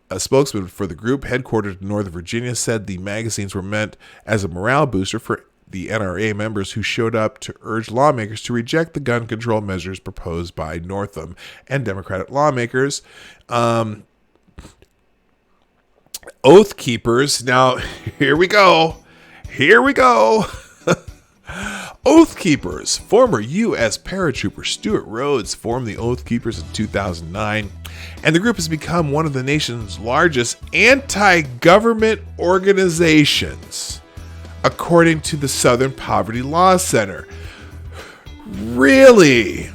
A spokesman for the group, headquartered in Northern Virginia, said the magazines were meant as a morale booster for the NRA members who showed up to urge lawmakers to reject the gun control measures proposed by Northam and Democratic lawmakers. Oath Keepers. Now, here we go. Oath Keepers. Former U.S. paratrooper Stuart Rhodes formed the Oath Keepers in 2009, and the group has become one of the nation's largest anti-government organizations, according to the Southern Poverty Law Center. Really?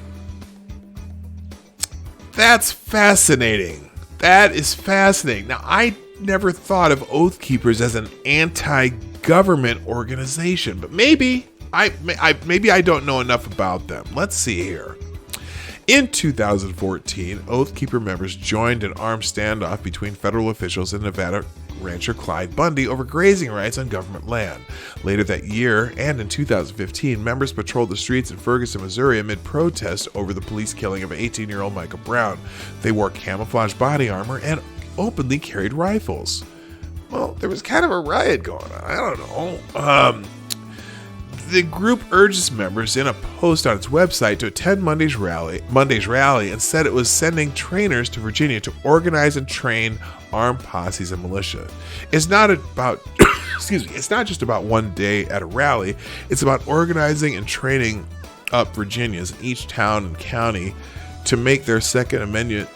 That's fascinating. That is fascinating. Now, I never thought of Oath Keepers as an anti-government organization, but maybe I don't know enough about them. Let's see here. In 2014, Oath Keeper members joined an armed standoff between federal officials and Nevada rancher Clyde Bundy over grazing rights on government land. Later that year, and in 2015, members patrolled the streets in Ferguson, Missouri amid protests over the police killing of 18-year-old Michael Brown. They wore camouflage body armor and openly carried rifles. Well, there was kind of a riot going on. I don't know. The group urges members in a post on its website to attend Monday's rally and said it was sending trainers to Virginia to organize and train armed posses and militia. It's not about it's not just about one day at a rally. It's about organizing and training up Virginians in each town and county to make their Second Amendment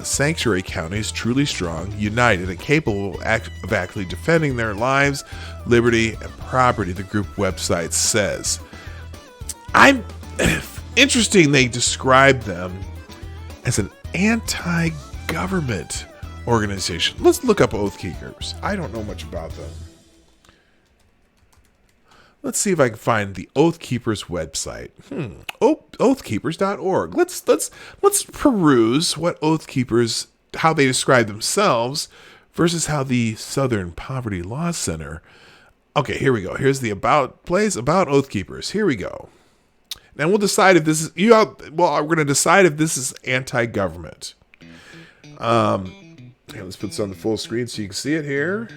sanctuary counties truly strong, united, and capable of actually defending their lives, liberty, and property, the group website says. Interesting they describe them as an anti-government organization. Let's look up Oath Keepers. I don't know much about them. Let's see if I can find the Oath Keepers website. Oathkeepers.org. Let's peruse what Oath Keepers, how they describe themselves versus how the Southern Poverty Law Center. Okay, here we go. Here's the about Oath Keepers. Here we go. And we'll decide if this is we're going to decide if this is anti-government. Let's put this on the full screen so you can see it here.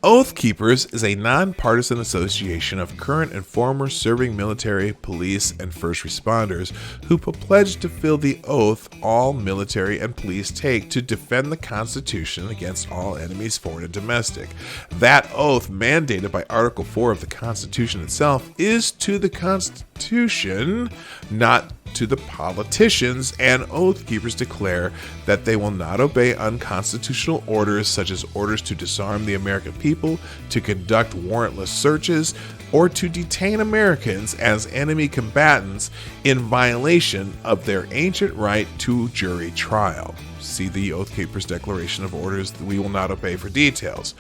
Oath Keepers is a nonpartisan association of current and former serving military, police, and first responders who pledge to fulfill the oath all military and police take to defend the Constitution against all enemies, foreign and domestic. That oath, mandated by Article 4 of the Constitution itself, is to the Constitution, not to the politicians, and Oath Keepers declare that they will not obey unconstitutional orders such as orders to disarm the American people, to conduct warrantless searches, or to detain Americans as enemy combatants in violation of their ancient right to jury trial. See the Oath Keepers Declaration of Orders that we will not obey for details.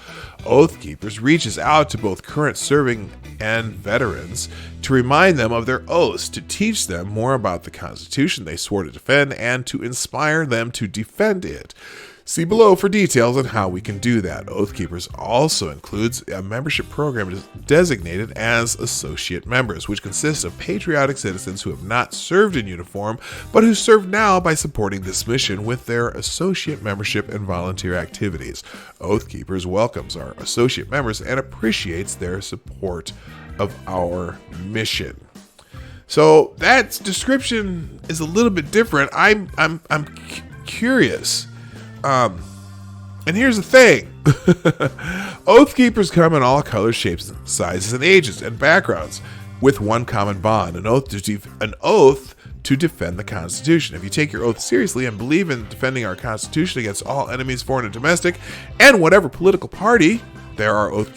Oath Keepers reaches out to both current serving and veterans to remind them of their oaths, to teach them more about the Constitution they swore to defend, and to inspire them to defend it. See below for details on how we can do that. Oath Keepers also includes a membership program designated as associate members, which consists of patriotic citizens who have not served in uniform, but who serve now by supporting this mission with their associate membership and volunteer activities. Oath Keepers welcomes our associate members and appreciates their support of our mission. So that description is a little bit different. I'm curious. And here's the thing. Oath Keepers come in all colors, shapes, sizes, and ages and backgrounds with one common bond, an oath to defend the Constitution. If you take your oath seriously and believe in defending our Constitution against all enemies, foreign and domestic, and whatever political party, there are oath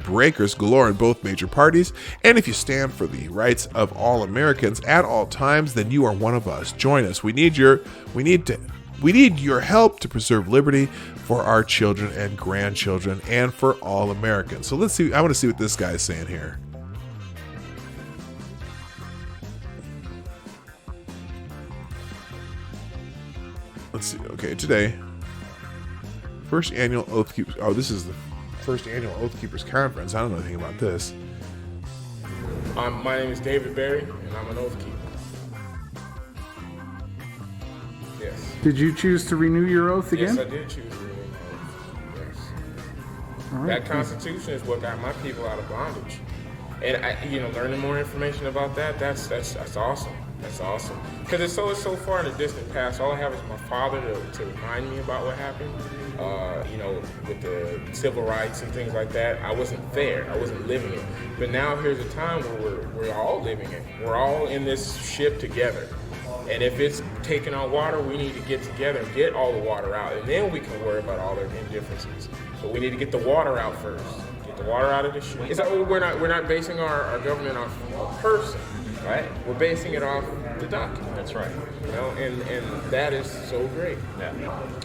breakers galore in both major parties, and if you stand for the rights of all Americans at all times, then you are one of us. Join us. We need your help to preserve liberty for our children and grandchildren and for all Americans. So let's see. I want to see what this guy is saying here. Let's see. Okay, today, first annual Oath Keepers. Oh, this is the first annual Oath Keepers Conference. I don't know anything about this. My name is David Berry, and I'm an Oath Keeper. Yes. Did you choose to renew your oath again? Yes, I did choose to renew my oath. Yes. All right. That Constitution is what got my people out of bondage. And learning more information about that's awesome. That's awesome. Because it's so far in the distant past. All I have is my father to remind me about what happened. With the civil rights and things like that. I wasn't there. I wasn't living it. But now here's a time where we're all living it. We're all in this ship together. And if it's taking on water, we need to get together and get all the water out. And then we can worry about all their indifferences. But we need to get the water out first. Get the water out of the ship. We're not basing our government off a person, right? We're basing it off the document. That's right. And that is so great. Yeah.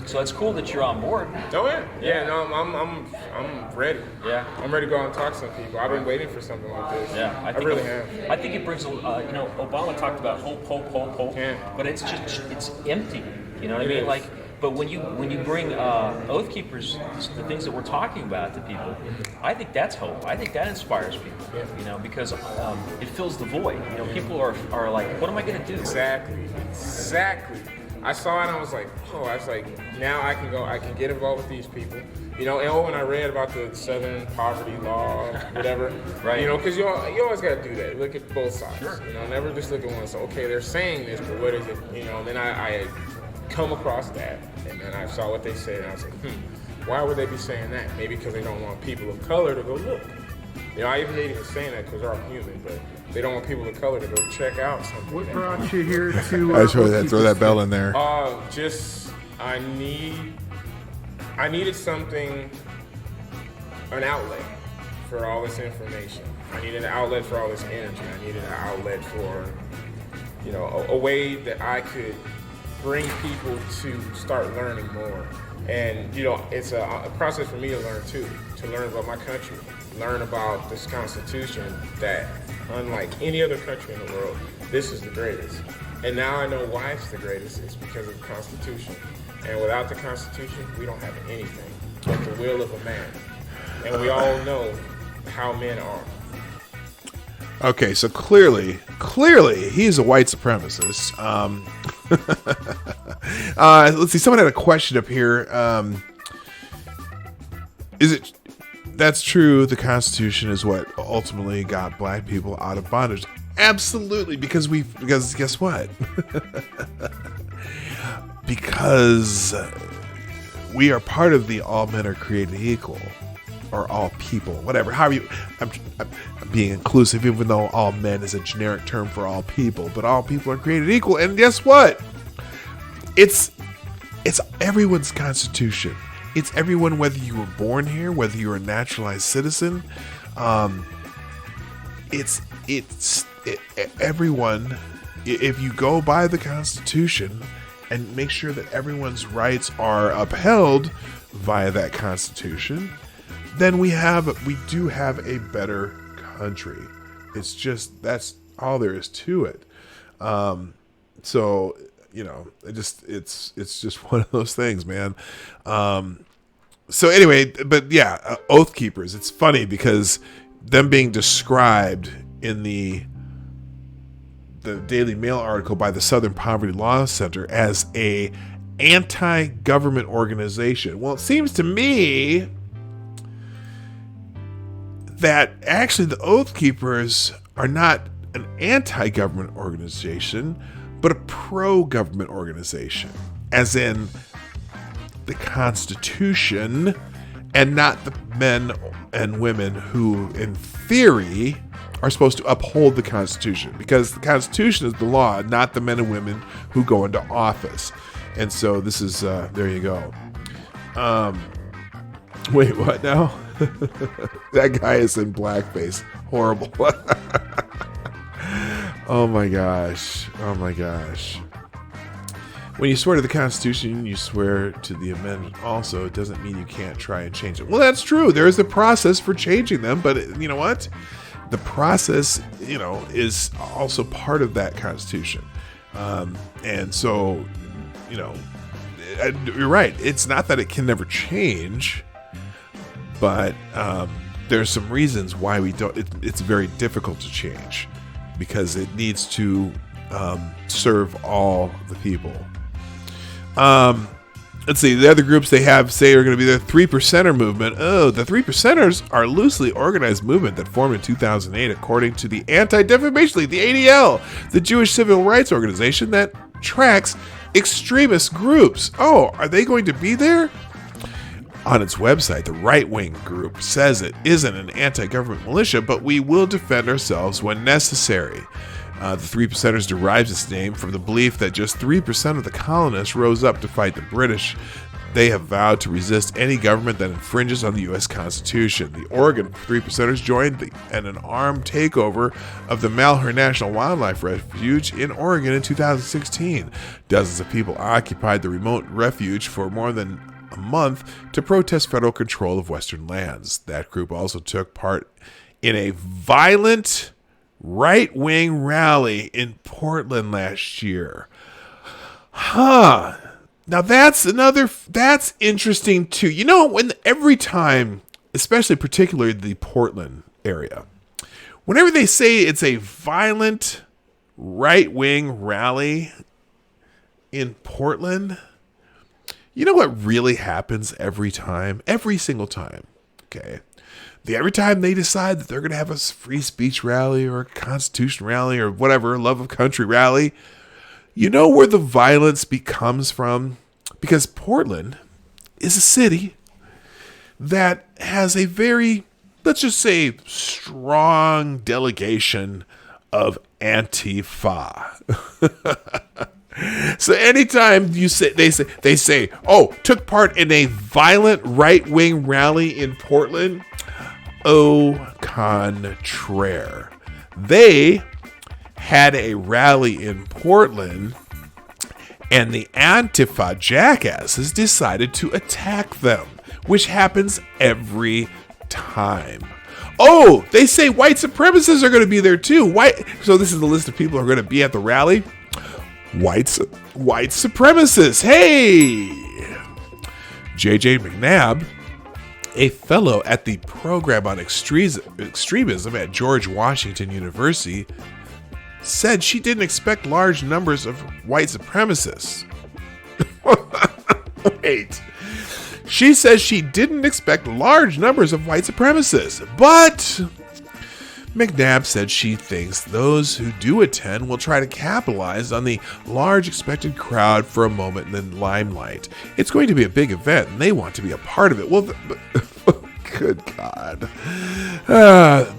So it's cool that you're on board. Oh yeah. No, I'm ready. Yeah. I'm ready to go out and talk to some people. I've been waiting for something like this. Yeah. I really have. I think it brings Obama talked about hope, Yeah. but it's empty. You know what I mean? is. But when you bring Oath Keepers, the things that we're talking about to people, I think that's hope. I think that inspires people. You know, because it fills the void. You know, people are like, what am I going to do? Exactly. I saw it and I was like, now I can get involved with these people. You know, and when I read about the Southern poverty law, whatever, Right. You know, because you always got to do that. Look at both sides. Sure. You know, never just look at one. So, okay, they're saying this, but what is it? You know, and then I come across that, and then I saw what they said, and I was like, why would they be saying that? Maybe because they don't want people of color to go look. You know, I even hate even saying that because they're all human, but they don't want people of color to go check out something. What brought you here to? I just throw that bell in there. I needed something, an outlet for all this information. I needed an outlet for all this energy. I needed an outlet for, you know, a way that I could bring people to start learning more. And, you know, it's a process for me to learn too, to learn about my country, learn about this Constitution that, unlike any other country in the world, this is the greatest. And now I know why it's the greatest. It's because of the Constitution. And without the Constitution, we don't have anything but the will of a man. And we all know how men are. Okay, so clearly, he's a white supremacist. Let's see. Someone had a question up here. Is it? That's true. The Constitution is what ultimately got black people out of bondage. Absolutely, because guess what? Because we are part of the all men are created equal, or all people, whatever. However I'm being inclusive, even though all men is a generic term for all people, but all people are created equal. And guess what? It's everyone's constitution. It's everyone, whether you were born here, whether you're a naturalized citizen. Everyone. If you go by the Constitution and make sure that everyone's rights are upheld via that Constitution, then we do have a better country. It's just, that's all there is to it. So, you know, it's just one of those things, man. So anyway, but yeah, Oath Keepers. It's funny because them being described in the Daily Mail article by the Southern Poverty Law Center as a anti-government organization. Well, it seems to me that actually the Oath Keepers are not an anti-government organization, but a pro-government organization, as in the Constitution, and not the men and women who, in theory, are supposed to uphold the Constitution, because the Constitution is the law, not the men and women who go into office. And so this is, there you go. Wait, what now? That guy is in blackface. Horrible. Oh my gosh. When you swear to the Constitution, you swear to the amendment also. It doesn't mean you can't try and change it. Well, that's true. There is a process for changing them, but you know what? The process, you know, is also part of that Constitution. And so, you know, you're right. It's not that it can never change, but there's some reasons why we don't. It's very difficult to change because it needs to serve all the people. Let's see, the other groups they say are going to be the 3%er movement. Oh, the 3%ers are a loosely organized movement that formed in 2008, according to the Anti-Defamation League, the ADL, the Jewish civil rights organization that tracks extremist groups. Oh, are they going to be there? On its website, the right-wing group says it isn't an anti-government militia, but we will defend ourselves when necessary. The 3%ers derives its name from the belief that just 3% of the colonists rose up to fight the British. They have vowed to resist any government that infringes on the U.S. Constitution. The Oregon 3%ers joined in an armed takeover of the Malheur National Wildlife Refuge in Oregon in 2016. Dozens of people occupied the remote refuge for more than a month to protest federal control of Western lands. That group also took part in a violent right-wing rally in Portland last year. Now that's interesting too. You know, when every time, especially particularly the Portland area, whenever they say it's a violent right-wing rally in Portland, you know what really happens every time? Every single time. Okay. Every time they decide that they're going to have a free speech rally or a Constitution rally or whatever, love of country rally, you know where the violence comes from? Because Portland is a city that has a very, let's just say, strong delegation of Antifa. So anytime they say, oh, took part in a violent right-wing rally in Portland, au contraire. They had a rally in Portland, and the Antifa jackasses decided to attack them, which happens every time. Oh, they say white supremacists are going to be there too. So this is the list of people who are going to be at the rally. White supremacists. Hey! J.J. McNabb, a fellow at the program on extremism at George Washington University, said she didn't expect large numbers of white supremacists. Wait. She says she didn't expect large numbers of white supremacists, but McNabb said she thinks those who do attend will try to capitalize on the large expected crowd for a moment in the limelight. It's going to be a big event, and they want to be a part of it. Well, good God.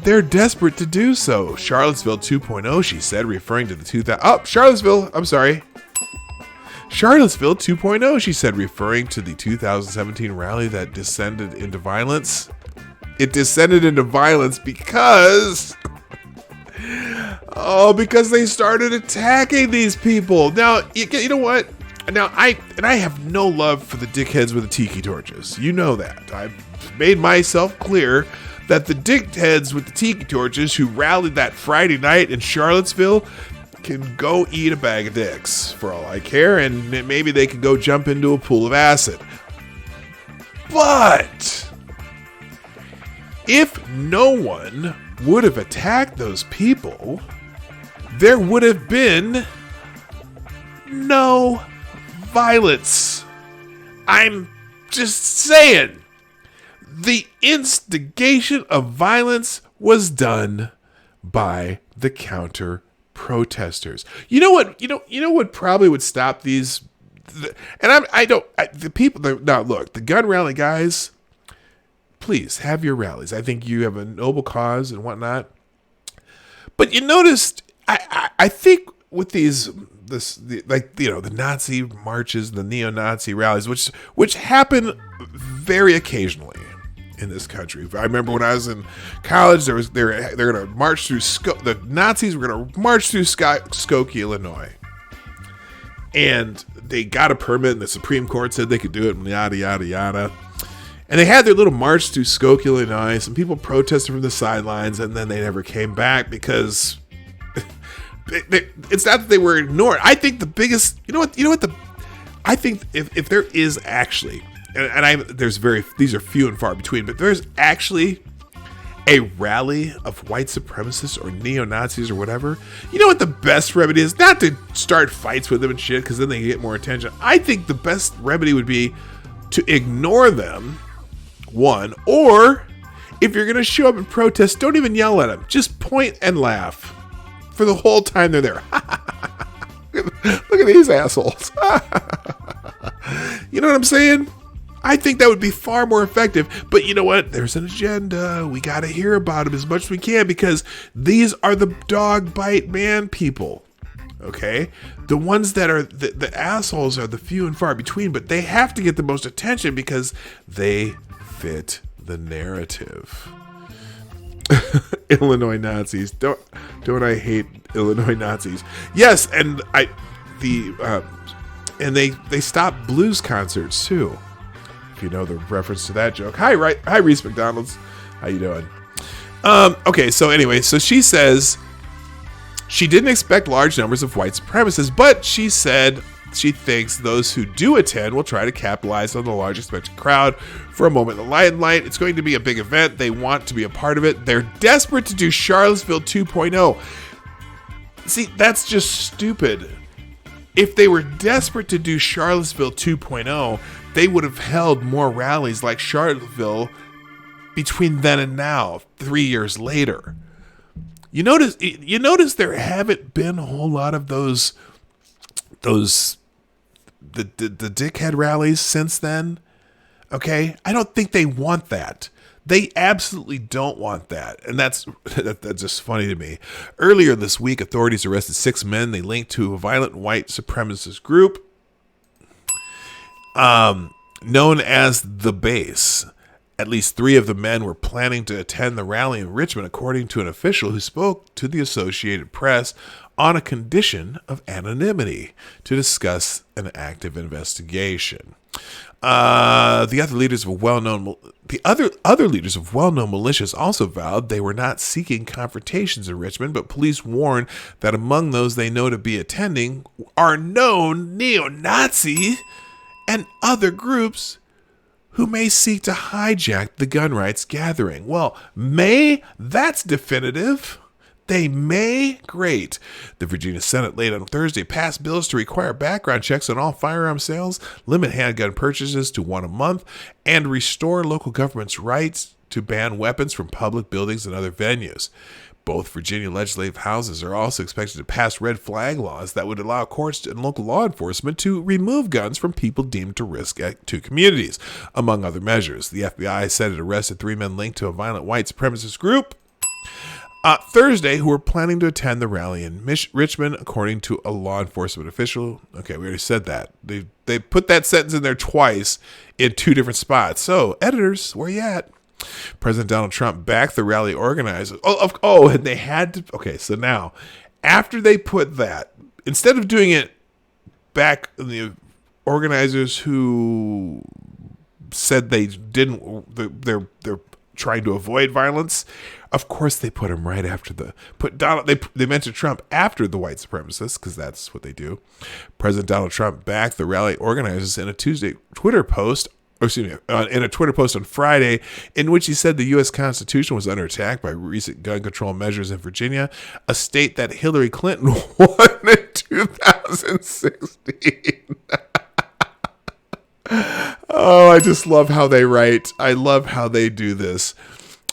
They're desperate to do so. Charlottesville 2.0, she said, referring to the 2000... Oh, Charlottesville 2.0, she said, referring to the 2017 rally that descended into violence. It descended into violence because they started attacking these people. Now, you know what? Now, I have no love for the dickheads with the tiki torches. You know that. I've made myself clear that the dickheads with the tiki torches who rallied that Friday night in Charlottesville can go eat a bag of dicks for all I care, and maybe they could go jump into a pool of acid. But if no one would have attacked those people, there would have been no violence. I'm just saying. The instigation of violence was done by the counter protesters. You know what? You know what probably would stop these. The gun rally guys. Please have your rallies. I think you have a noble cause and whatnot. But you noticed, I think with the Nazi marches, the neo-Nazi rallies, which happen very occasionally in this country. I remember when I was in college, they're going to march through the Nazis were going to march through Skokie, Illinois, and they got a permit, and the Supreme Court said they could do it, and yada yada yada. And they had their little march through Skokie, Illinois. Some people protested from the sidelines, and then they never came back because it's not that they were ignored. I think the biggest, I think if there is actually, these are few and far between, but there's actually a rally of white supremacists or neo-Nazis or whatever, you know what the best remedy is? Not to start fights with them and shit, because then they get more attention. I think the best remedy would be to ignore them, one, or if you're going to show up and protest, don't even yell at them. Just point and laugh for the whole time they're there. Look at these assholes. You know what I'm saying? I think that would be far more effective. But you know what? There's an agenda. We got to hear about them as much as we can, because these are the dog bite man people. Okay? The ones that are the assholes are the few and far between, but they have to get the most attention because they fit the narrative. Illinois Nazis. Don't I hate Illinois Nazis? Yes, and they stopped blues concerts too. If you know the reference to that joke. Hi Reese McDonald's. How you doing? Okay, so anyway, so she says she didn't expect large numbers of white supremacists, but she said she thinks those who do attend will try to capitalize on the large expected crowd for a moment in the limelight. It's going to be a big event. They want to be a part of it. They're desperate to do Charlottesville 2.0. See, that's just stupid. If they were desperate to do Charlottesville 2.0, they would have held more rallies like Charlottesville between then and now, 3 years later. You notice there haven't been a whole lot of the dickhead rallies since then. Okay? I don't think they want that. They absolutely don't want that. And that's just funny to me. Earlier this week, authorities arrested 6 men they linked to a violent white supremacist group known as The Base. At least 3 of the men were planning to attend the rally in Richmond, according to an official who spoke to the Associated Press on a condition of anonymity to discuss an active investigation. The other leaders of well-known militias also vowed they were not seeking confrontations in Richmond, but police warned that among those they know to be attending are known neo-Nazi and other groups who may seek to hijack the gun rights gathering. Well, that's definitive. They may. Great. The Virginia Senate late on Thursday passed bills to require background checks on all firearm sales, limit handgun purchases to 1 a month, and restore local government's rights to ban weapons from public buildings and other venues. Both Virginia legislative houses are also expected to pass red flag laws that would allow courts and local law enforcement to remove guns from people deemed to risk to communities, among other measures. The FBI said it arrested 3 men linked to a violent white supremacist group Thursday who were planning to attend the rally in Richmond, according to a law enforcement official. Okay, we already said that. They put that sentence in there twice in 2 different spots. So, editors, where you at? President Donald Trump backed the rally organizers. And they had to. Okay, so now, after they put that, instead of doing it back, the organizers who said they didn't, they're trying to avoid violence. Of course, they put him right after they mentioned Trump after the white supremacists, because that's what they do. President Donald Trump backed the rally organizers in a Twitter post on Friday, in which he said the U.S. Constitution was under attack by recent gun control measures in Virginia, a state that Hillary Clinton won in 2016. Oh, I just love how they write. I love how they do this.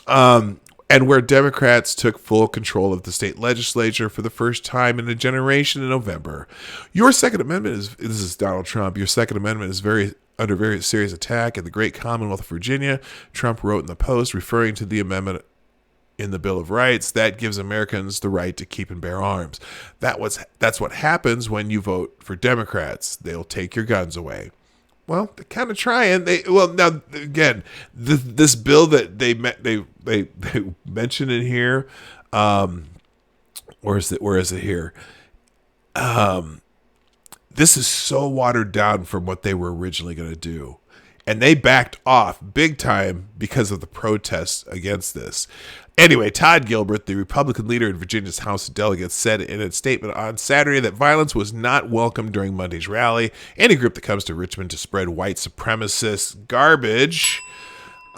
And where Democrats took full control of the state legislature for the first time in a generation in November. Your Second Amendment this is Donald Trump. Your Second Amendment is under very serious attack in the great Commonwealth of Virginia, Trump wrote in the Post, referring to the amendment in the Bill of Rights that gives Americans the right to keep and bear arms. That's what happens when you vote for Democrats. They'll take your guns away. Well, they're kind of trying. Now again, this bill that they mention in here. Where is it here? This is so watered down from what they were originally going to do. And they backed off big time because of the protests against this. Anyway, Todd Gilbert, the Republican leader in Virginia's House of Delegates, said in a statement on Saturday that violence was not welcome during Monday's rally. Any group that comes to Richmond to spread white supremacist garbage.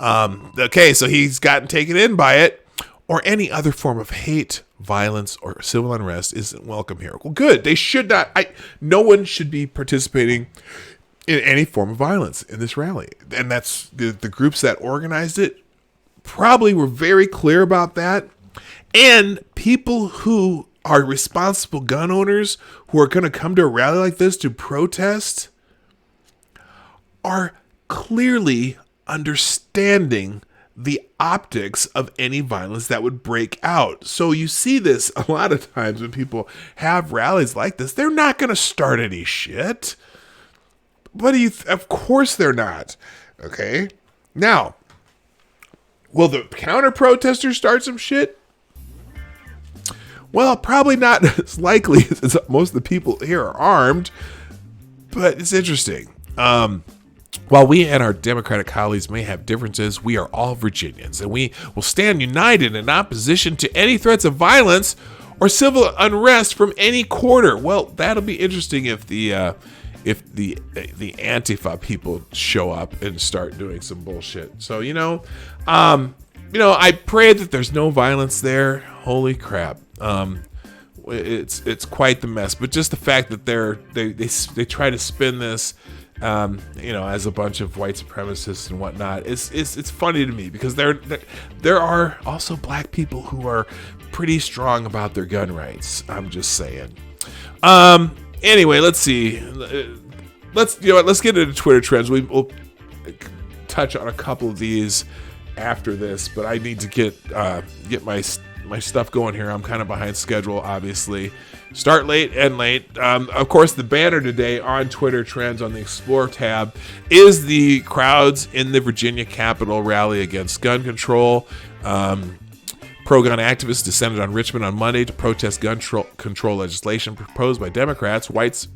Okay, so he's gotten taken in by it. Or any other form of hate, violence, or civil unrest isn't welcome here. Well, good. They should not. No one should be participating in any form of violence in this rally. And that's the groups that organized it probably were very clear about that. And people who are responsible gun owners who are going to come to a rally like this to protest are clearly understanding the optics of any violence that would break out. So you see this a lot of times when people have rallies like this. They're not going to start any shit. Of course they're not. Okay? Now, will the counter-protesters start some shit? Well, probably not as likely as most of the people here are armed, but it's interesting. While we and our Democratic colleagues may have differences, we are all Virginians, and we will stand united in opposition to any threats of violence or civil unrest from any quarter. Well, that'll be interesting if the if the Antifa people show up and start doing some bullshit. So I pray that there's no violence there. Holy crap. It's quite the mess. But just the fact that they try to spin this, as a bunch of white supremacists and whatnot, it's funny to me, because there are also black people who are pretty strong about their gun rights. I'm just saying. Anyway, let's see. Let's get into Twitter trends. We'll touch on a couple of these after this, but I need to get my stuff going here. I'm kind of behind schedule, obviously. Start late, end late. Of course, the banner today on Twitter trends on the Explore tab is the crowds in the Virginia Capitol rally against gun control. Pro-gun activists descended on Richmond on Monday to protest gun control legislation proposed by Democrats, whites,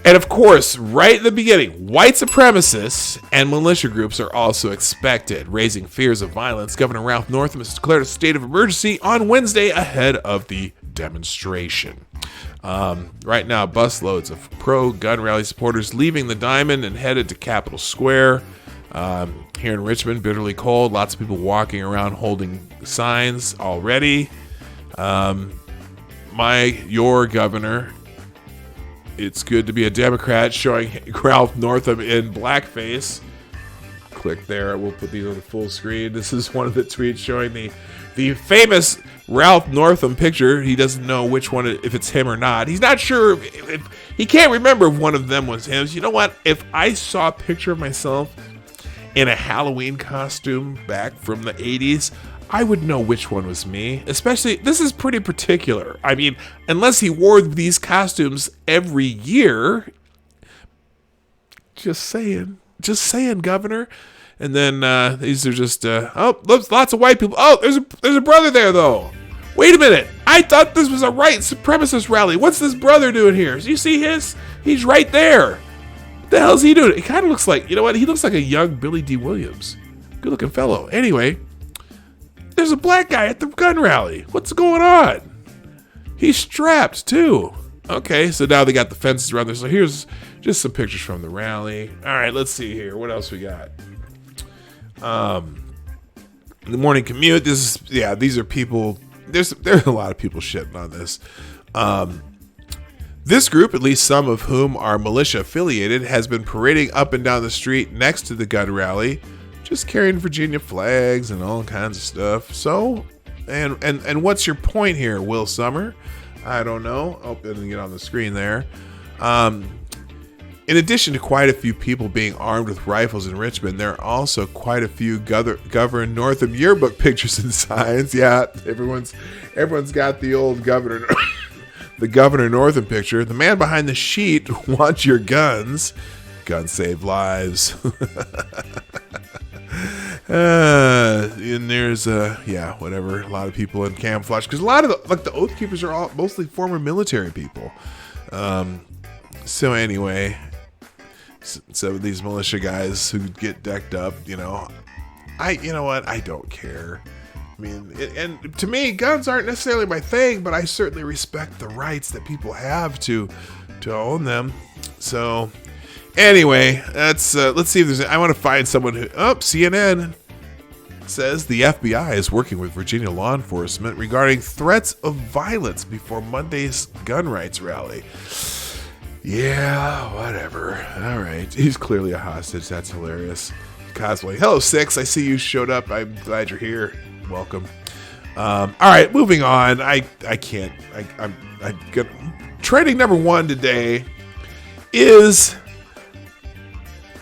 and of course, right at the beginning, white supremacists and militia groups are also expected, raising fears of violence. Governor Ralph Northam has declared a state of emergency on Wednesday ahead of the demonstration. Right now, busloads of pro-gun rally supporters leaving the Diamond and headed to Capitol Square. Here in Richmond, bitterly cold. Lots of people walking around holding signs already. Your governor, it's good to be a Democrat, showing Ralph Northam in blackface. Click there. We'll put these on the full screen. This is one of the tweets showing the famous Ralph Northam picture. He doesn't know which one, if it's him or not. He's not sure if he can't remember if one of them was him. So you know what? If I saw a picture of myself in a Halloween costume back from the 80s, I would know which one was me. Especially, this is pretty particular. I mean, unless he wore these costumes every year. Just saying, Governor. And then these are just lots of white people. Oh, there's a brother there though. Wait a minute, I thought this was a white supremacist rally. What's this brother doing here? Do you see he's right there. What the hell's he doing? He kind of looks like, he looks like a young Billy D. Williams. Good looking fellow. Anyway, there's a black guy at the gun rally. What's going on? He's strapped too. Okay, so now they got the fences around there. So here's just some pictures from the rally. All right, let's see here. What else we got? The morning commute. These are people. There's a lot of people shitting on this. This group, at least some of whom are militia affiliated, has been parading up and down the street next to the gun rally, just carrying Virginia flags and all kinds of stuff. So, and what's your point here, Will Summer? I don't know. Oh, didn't get on the screen there. In addition to quite a few people being armed with rifles in Richmond, there are also quite a few Governor Northam yearbook pictures and signs. Yeah, everyone's got the old Governor Northam picture. The man behind the sheet wants your guns. Guns save lives. And there's whatever. A lot of people in camouflage, because a lot of the Oath Keepers are all mostly former military people. So anyway, so these militia guys who get decked up, you know what? I don't care. I mean, and to me, guns aren't necessarily my thing, but I certainly respect the rights that people have to own them. So anyway, let's see if I want to find someone who. Oh, CNN says the FBI is working with Virginia law enforcement regarding threats of violence before Monday's gun rights rally. Yeah, whatever. All right. He's clearly a hostage. That's hilarious. Cosplay. Hello, Six. I see you showed up. I'm glad you're here. Welcome. All right, moving on. I'm gonna. Trending number one today is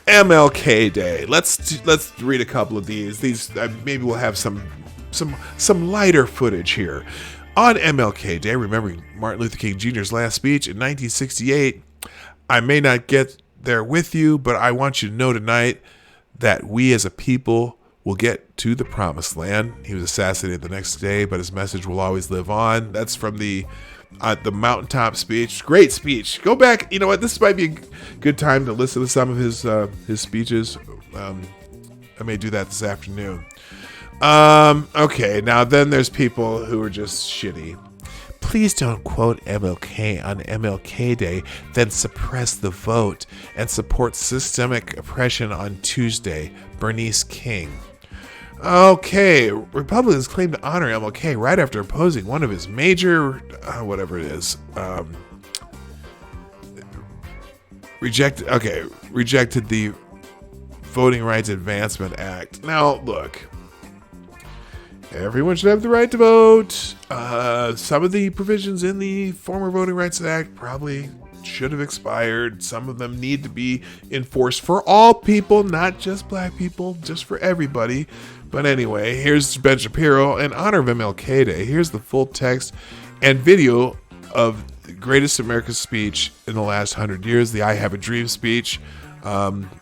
MLK Day. Let's read a couple of these. Maybe we'll have some lighter footage here. On MLK Day, remembering Martin Luther King Jr.'s last speech in 1968, I may not get there with you, but I want you to know tonight that we as a people will get to the promised land. He was assassinated the next day, but his message will always live on. That's from the mountaintop speech. Great speech. Go back. You know what? This might be a good time to listen to some of his speeches. I may do that this afternoon. Okay, now then there's people who are just shitty. Please don't quote MLK on MLK Day, then suppress the vote and support systemic oppression on Tuesday. Bernice King. Okay, Republicans claim to honor MLK right after opposing one of his major, whatever it is, rejected the Voting Rights Advancement Act. Now, look, everyone should have the right to vote. Some of the provisions in the former Voting Rights Act probably should have expired. Some of them need to be enforced for all people, not just black people, just for everybody. But anyway, here's Ben Shapiro in honor of MLK Day. Here's the full text and video of the greatest American speech in the last 100 years, the I Have a Dream speech.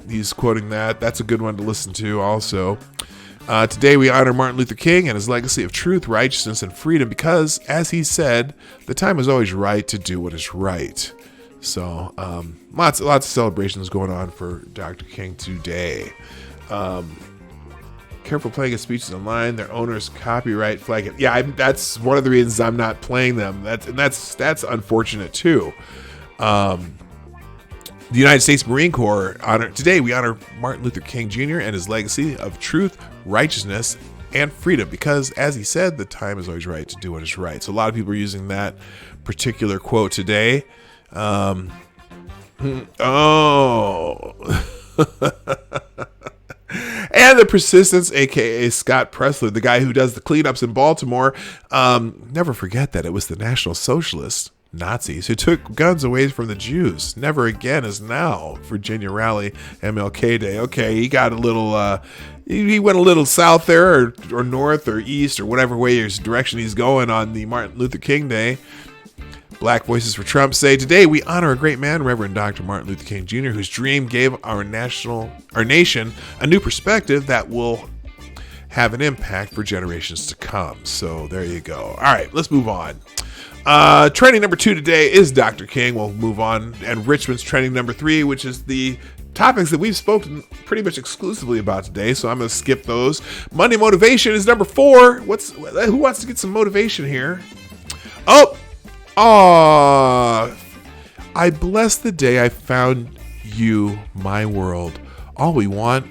He's quoting that. That's a good one to listen to also. Today we honor Martin Luther King and his legacy of truth, righteousness, and freedom because, as he said, the time is always right to do what is right. So lots of celebrations going on for Dr. King today. Careful playing his speeches online. Their owners copyright flag it. Yeah, that's one of the reasons I'm not playing them. That's unfortunate too. The United States Marine Corps today we honor Martin Luther King Jr. and his legacy of truth, righteousness, and freedom because, as he said, the time is always right to do what is right. So a lot of people are using that particular quote today. And the persistence, aka Scott Pressler, the guy who does the cleanups in Baltimore. Never forget that it was the National Socialists, Nazis, who took guns away from the Jews. Never again is now. Virginia rally, MLK Day. Okay, he got a little, he went a little south there, or north, or east, or whatever way his direction he's going on the Martin Luther King Day. Black Voices for Trump say, today we honor a great man, Reverend Dr. Martin Luther King Jr., whose dream gave our nation a new perspective that will have an impact for generations to come. So there you go. All right, let's move on. Trending number 2 today is Dr. King. We'll move on. And Richmond's trending number 3, which is the topics that we've spoken pretty much exclusively about today. So I'm going to skip those. Monday motivation is number 4. Who wants to get some motivation here? I bless the day I found you, my world. All we want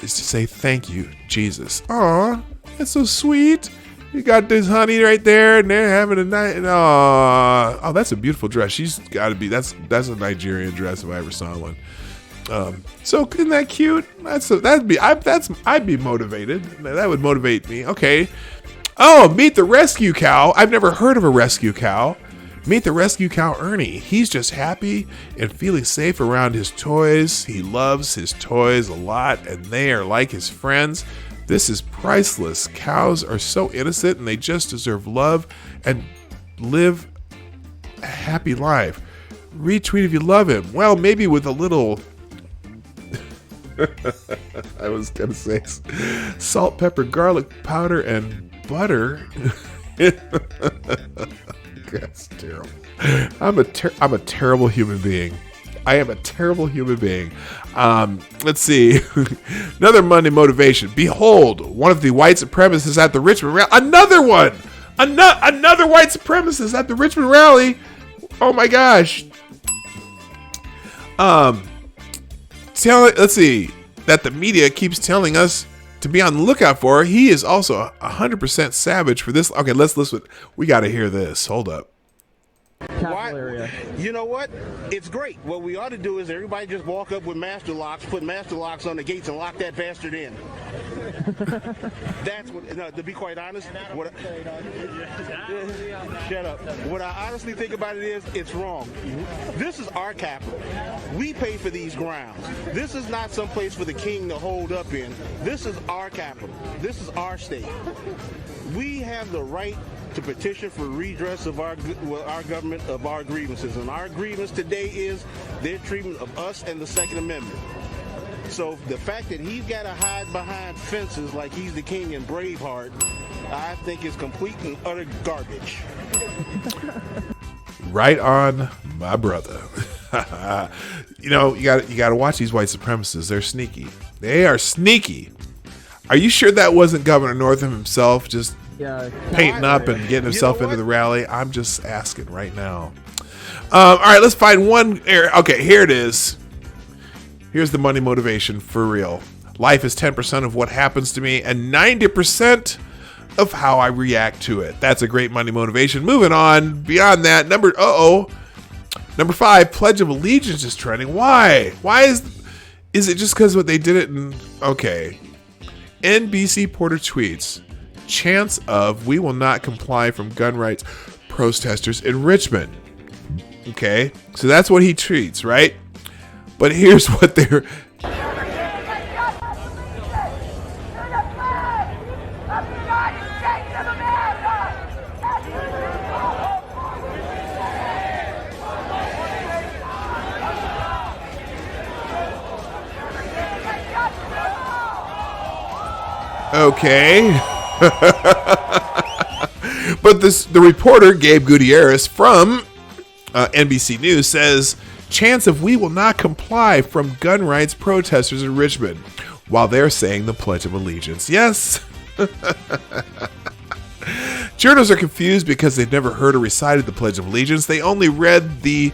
is to say thank you, Jesus. Aw, that's so sweet. You got this honey right there, and they're having a night. Oh, that's a beautiful dress. She's got to be. That's a Nigerian dress if I ever saw one. So isn't that cute? I'd be motivated. That would motivate me. Okay. Oh, meet the rescue cow. I've never heard of a rescue cow. Meet the rescue cow, Ernie. He's just happy and feeling safe around his toys. He loves his toys a lot, and they are like his friends. This is priceless. Cows are so innocent, and they just deserve love and live a happy life. Retweet if you love him. Well, maybe with a little... I was going to say salt, pepper, garlic powder, and butter. That's terrible. I'm a terrible human being. I am a terrible human being. Let's see. Another Monday motivation. Behold, one of the white supremacists at the Richmond rally. Another one. Another white supremacist at the Richmond rally. Oh my gosh. Let's see. That the media keeps telling us to be on the lookout for. He is also 100% savage for this. Okay, let's listen. We got to hear this. Hold up. Why? You know what? It's great. What we ought to do is everybody just walk up with master locks, put master locks on the gates, and lock that bastard in. That's what. No, to be quite honest, shut up. What I honestly think about it is, it's wrong. This is our capital. We pay for these grounds. This is not some place for the king to hold up in. This is our capital. This is our state. We have the right to petition for redress of our government of our grievances. And our grievance today is their treatment of us and the Second Amendment. So the fact that he's got to hide behind fences like he's the king in Braveheart, I think is complete and utter garbage. Right on, my brother. You got to watch these white supremacists. They're sneaky. They are sneaky. Are you sure that wasn't Governor Northam himself just Yeah. painting up and getting himself into the rally. I'm just asking right now. All right, let's find one. Okay, here it is. Here's the money motivation for real. Life is 10% of what happens to me and 90% of how I react to it. That's a great money motivation. Moving on. Beyond that, number 5, Pledge of Allegiance is trending. Why? Why is it just because what they did it in? Okay. NBC Porter tweets, chance of we will not comply from gun rights protesters in Richmond. Okay. So that's what he tweets, right? But here's what they're... Okay. But the reporter, Gabe Gutierrez from NBC News, says, chance of we will not comply from gun rights protesters in Richmond while they're saying the Pledge of Allegiance. Yes. Journalists are confused because they've never heard or recited the Pledge of Allegiance. They only read the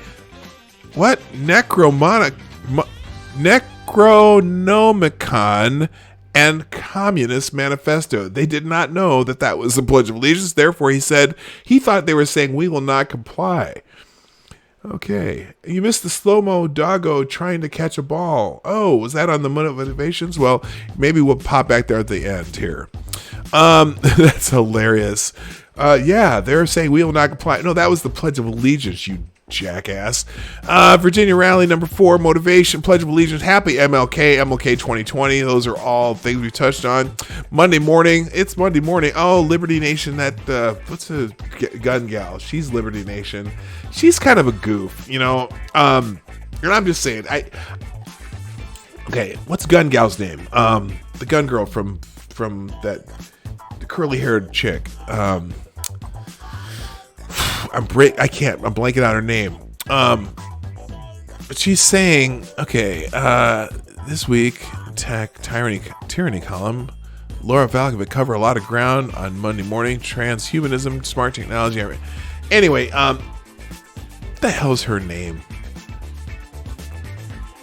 Necronomicon and Communist Manifesto. They did not know that was the Pledge of Allegiance. Therefore, he said he thought they were saying we will not comply. Okay. You missed the slow-mo doggo trying to catch a ball. Oh, was that on the motivations? Well, maybe we'll pop back there at the end here. That's hilarious. Yeah, they're saying we will not comply. No, that was the Pledge of Allegiance, you jackass. Virginia rally number 4, motivation, Pledge of Allegiance, happy MLK 2020. Those are all things we touched on. Monday morning. Oh, Liberty Nation, that what's a gun gal? She's Liberty Nation. She's kind of a goof, you know. And I'm just saying, okay, what's gun gal's name? The gun girl from that curly haired chick. I'm blanking out her name. But she's saying, okay, this week, tyranny column, Laura Valk would cover a lot of ground on Monday morning, transhumanism, smart technology. Anyway, what the hell's her name?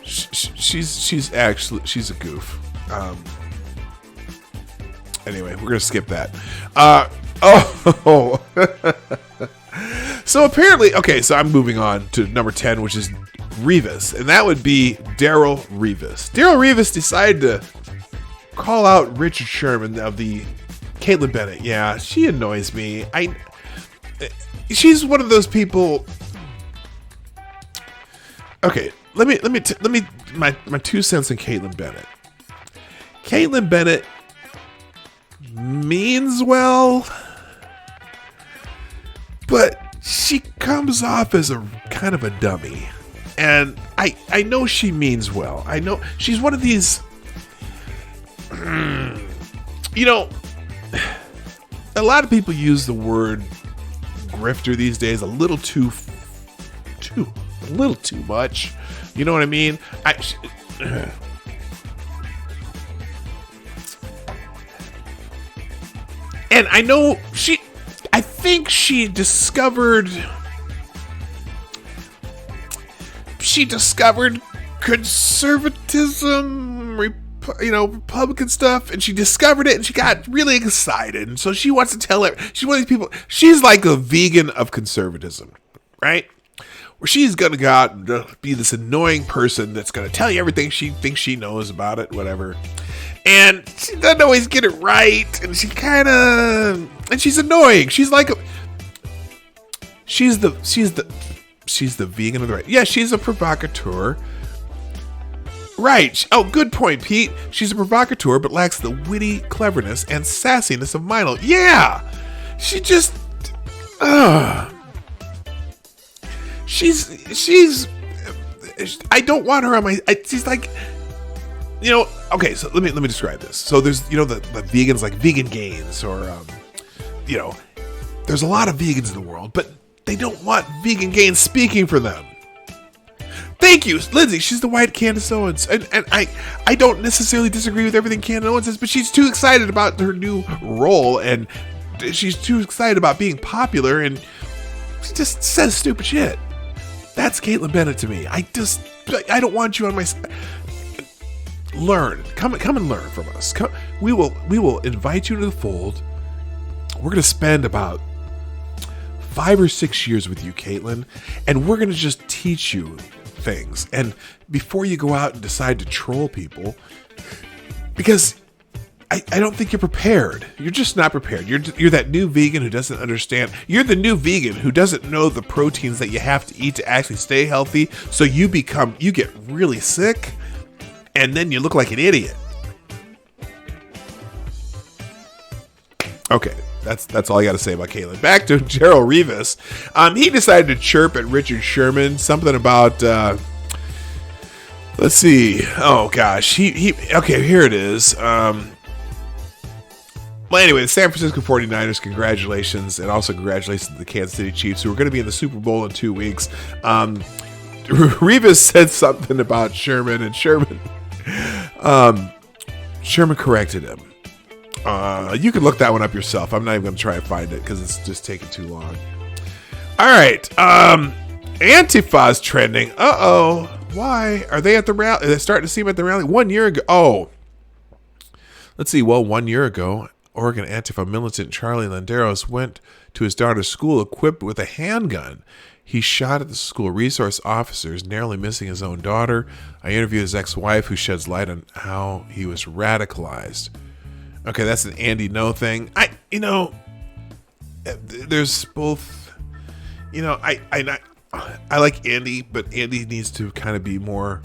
She's a goof. Anyway, we're gonna skip that. So apparently, okay, so I'm moving on to number 10, which is Rivas, and that would be Darrell Rivas. Darrell Rivas decided to call out Richard Sherman of the Caitlin Bennett. Yeah, she annoys me. She's one of those people. Okay, let me my 2 cents on Caitlin Bennett. Caitlin Bennett means well, but she comes off as a kind of a dummy. And I know she means well. I know she's one of these, you know, a lot of people use the word grifter these days a little too much. You know what I mean? And I know I think she discovered conservatism, Republican stuff, and she discovered it, and she got really excited, and so she wants to tell it. She's one of these people. She's like a vegan of conservatism, right? Where she's gonna go out and be this annoying person that's gonna tell you everything she thinks she knows about it, whatever. And she doesn't always get it right, and she's annoying. She's the vegan of the right. Yeah, she's a provocateur. Right. Oh, good point, Pete. She's a provocateur, but lacks the witty cleverness and sassiness of Milo. Yeah, she just. She's. I don't want her on my. She's like. Okay, so let me describe this. So there's, the vegans like Vegan Gains or, there's a lot of vegans in the world, but they don't want Vegan Gains speaking for them. Thank you, Lindsay. She's the white Candace Owens. And I don't necessarily disagree with everything Candace Owens says, but she's too excited about her new role and she's too excited about being popular and she just says stupid shit. That's Caitlin Bennett to me. I don't want you on my side. Learn. Come and learn from us. We will invite you to the fold. We're going to spend about 5 or 6 years with you, Caitlin, and we're going to just teach you things. And before you go out and decide to troll people, because I don't think you're prepared. You're just not prepared. You're that new vegan who doesn't understand. You're the new vegan who doesn't know the proteins that you have to eat to actually stay healthy. So you get really sick, and then you look like an idiot. Okay, that's all I got to say about Caitlin. Back to Gerald Rivas. He decided to chirp at Richard Sherman. Something about let's see. Oh gosh, he okay. Here it is. Well, anyway, the San Francisco 49ers, congratulations, and also congratulations to the Kansas City Chiefs, who are going to be in the Super Bowl in 2 weeks. Rivas said something about Sherman, and Sherman corrected him. You can look that one up yourself. I'm not even going to try and find it because it's just taking too long. All right. Antifa's trending. Uh-oh. Why? Are they at the rally? Are they starting to see him at the rally? 1 year ago. Oh. Let's see. Well, 1 year ago, Oregon Antifa militant Charlie Landeros went to his daughter's school equipped with a handgun. He shot at the school resource officers, narrowly missing his own daughter. I interviewed his ex-wife, who sheds light on how he was radicalized. Okay, that's an Andy No thing. There's both. I like Andy, but Andy needs to kind of be more.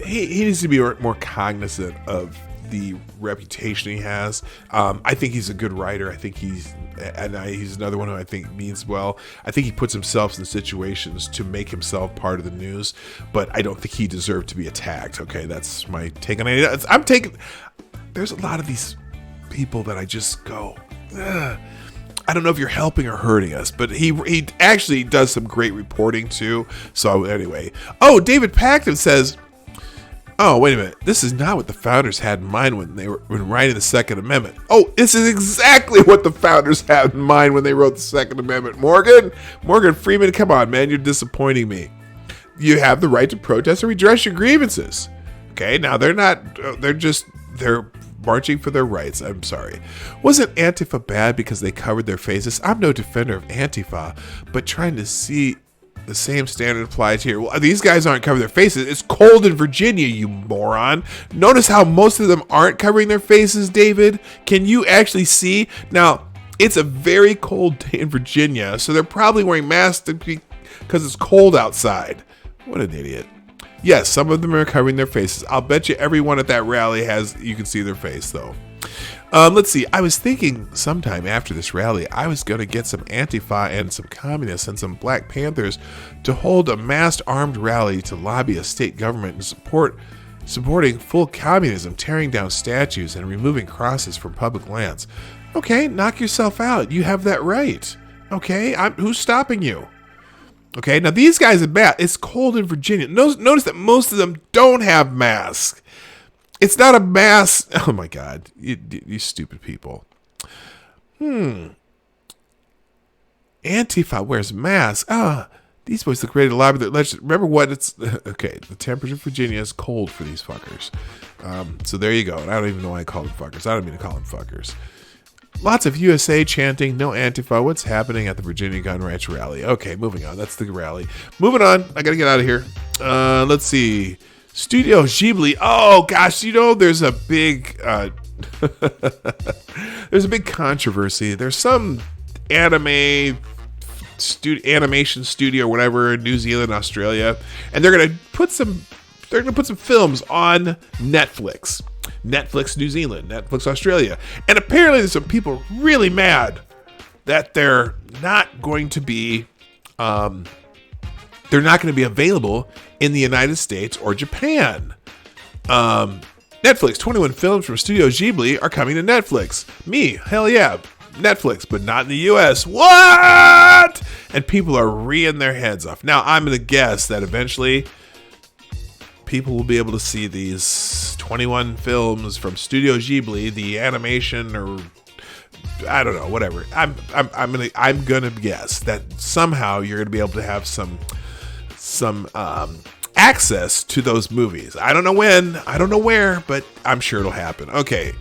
He needs to be more cognizant of the reputation he has. I think he's a good writer. I think he's another one who I think means well. I think he puts himself in situations to make himself part of the news, but I don't think he deserved to be attacked. Okay, that's my take on it. There's a lot of these people that I just go, ugh. I don't know if you're helping or hurting us, but he actually does some great reporting too. So anyway, David Paxton says, oh, wait a minute. This is not what the founders had in mind when writing the Second Amendment. Oh, this is exactly what the founders had in mind when they wrote the Second Amendment. Morgan Freeman, come on, man. You're disappointing me. You have the right to protest or redress your grievances. Okay, now they're marching for their rights. I'm sorry. Wasn't Antifa bad because they covered their faces? I'm no defender of Antifa, but trying to see the same standard applies here. Well, these guys aren't covering their faces. It's cold in Virginia, you moron. Notice how most of them aren't covering their faces, David? Can you actually see? Now, it's a very cold day in Virginia, so they're probably wearing masks because it's cold outside. What an idiot. Yes, some of them are covering their faces. I'll bet you everyone at that rally you can see their face, though. Let's see. I was thinking sometime after this rally, I was going to get some Antifa and some communists and some Black Panthers to hold a massed armed rally to lobby a state government and supporting full communism, tearing down statues and removing crosses from public lands. Okay, knock yourself out. You have that right. Okay, who's stopping you? Okay, now these guys are bad. It's cold in Virginia. Notice that most of them don't have masks. It's not a mass. Oh my God, you stupid people. Antifa wears masks. These boys look ready to lobby their legislature. Remember what it's okay. The temperature in Virginia is cold for these fuckers. So there you go. And I don't even know why I call them fuckers. I don't mean to call them fuckers. Lots of USA chanting, no Antifa. What's happening at the Virginia Gun Ranch rally? Okay, moving on. That's the rally. Moving on. I gotta get out of here. Let's see. Studio Ghibli. Oh gosh, there's a big controversy. There's some animation studio or whatever in New Zealand, Australia, and they're gonna put some films on Netflix. Netflix New Zealand, Netflix Australia. And apparently there's some people really mad that they're not going to be available in the United States or Japan. Netflix, 21 films from Studio Ghibli are coming to Netflix. Hell yeah, Netflix, but not in the US. What? And people are reeing their heads off. Now, I'm going to guess that eventually people will be able to see these 21 films from Studio Ghibli, the animation, or I don't know, whatever. I'm gonna guess that somehow you're gonna be able to have some access to those movies. I don't know when, I don't know where, but I'm sure it'll happen. Okay.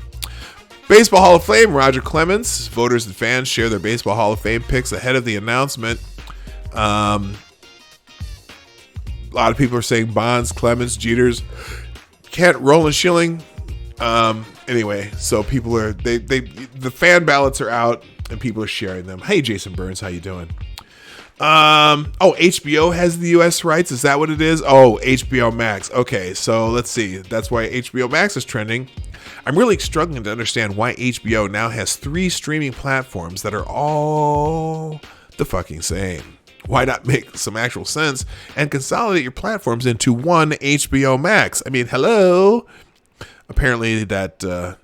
Baseball Hall of Fame, Roger Clemens. Voters and fans share their Baseball Hall of Fame picks ahead of the announcement. A lot of people are saying Bonds, Clemens, Jeters, Kent, Roland Schilling. Anyway, so people are the fan ballots are out and people are sharing them. Hey, Jason Burns, how you doing? HBO has the US rights. Is that what it is? Oh, HBO Max. Okay, so let's see. That's why HBO Max is trending. I'm really struggling to understand why HBO now has 3 streaming platforms that are all the fucking same. Why not make some actual sense and consolidate your platforms into one HBO Max? I mean, hello. Apparently that, they're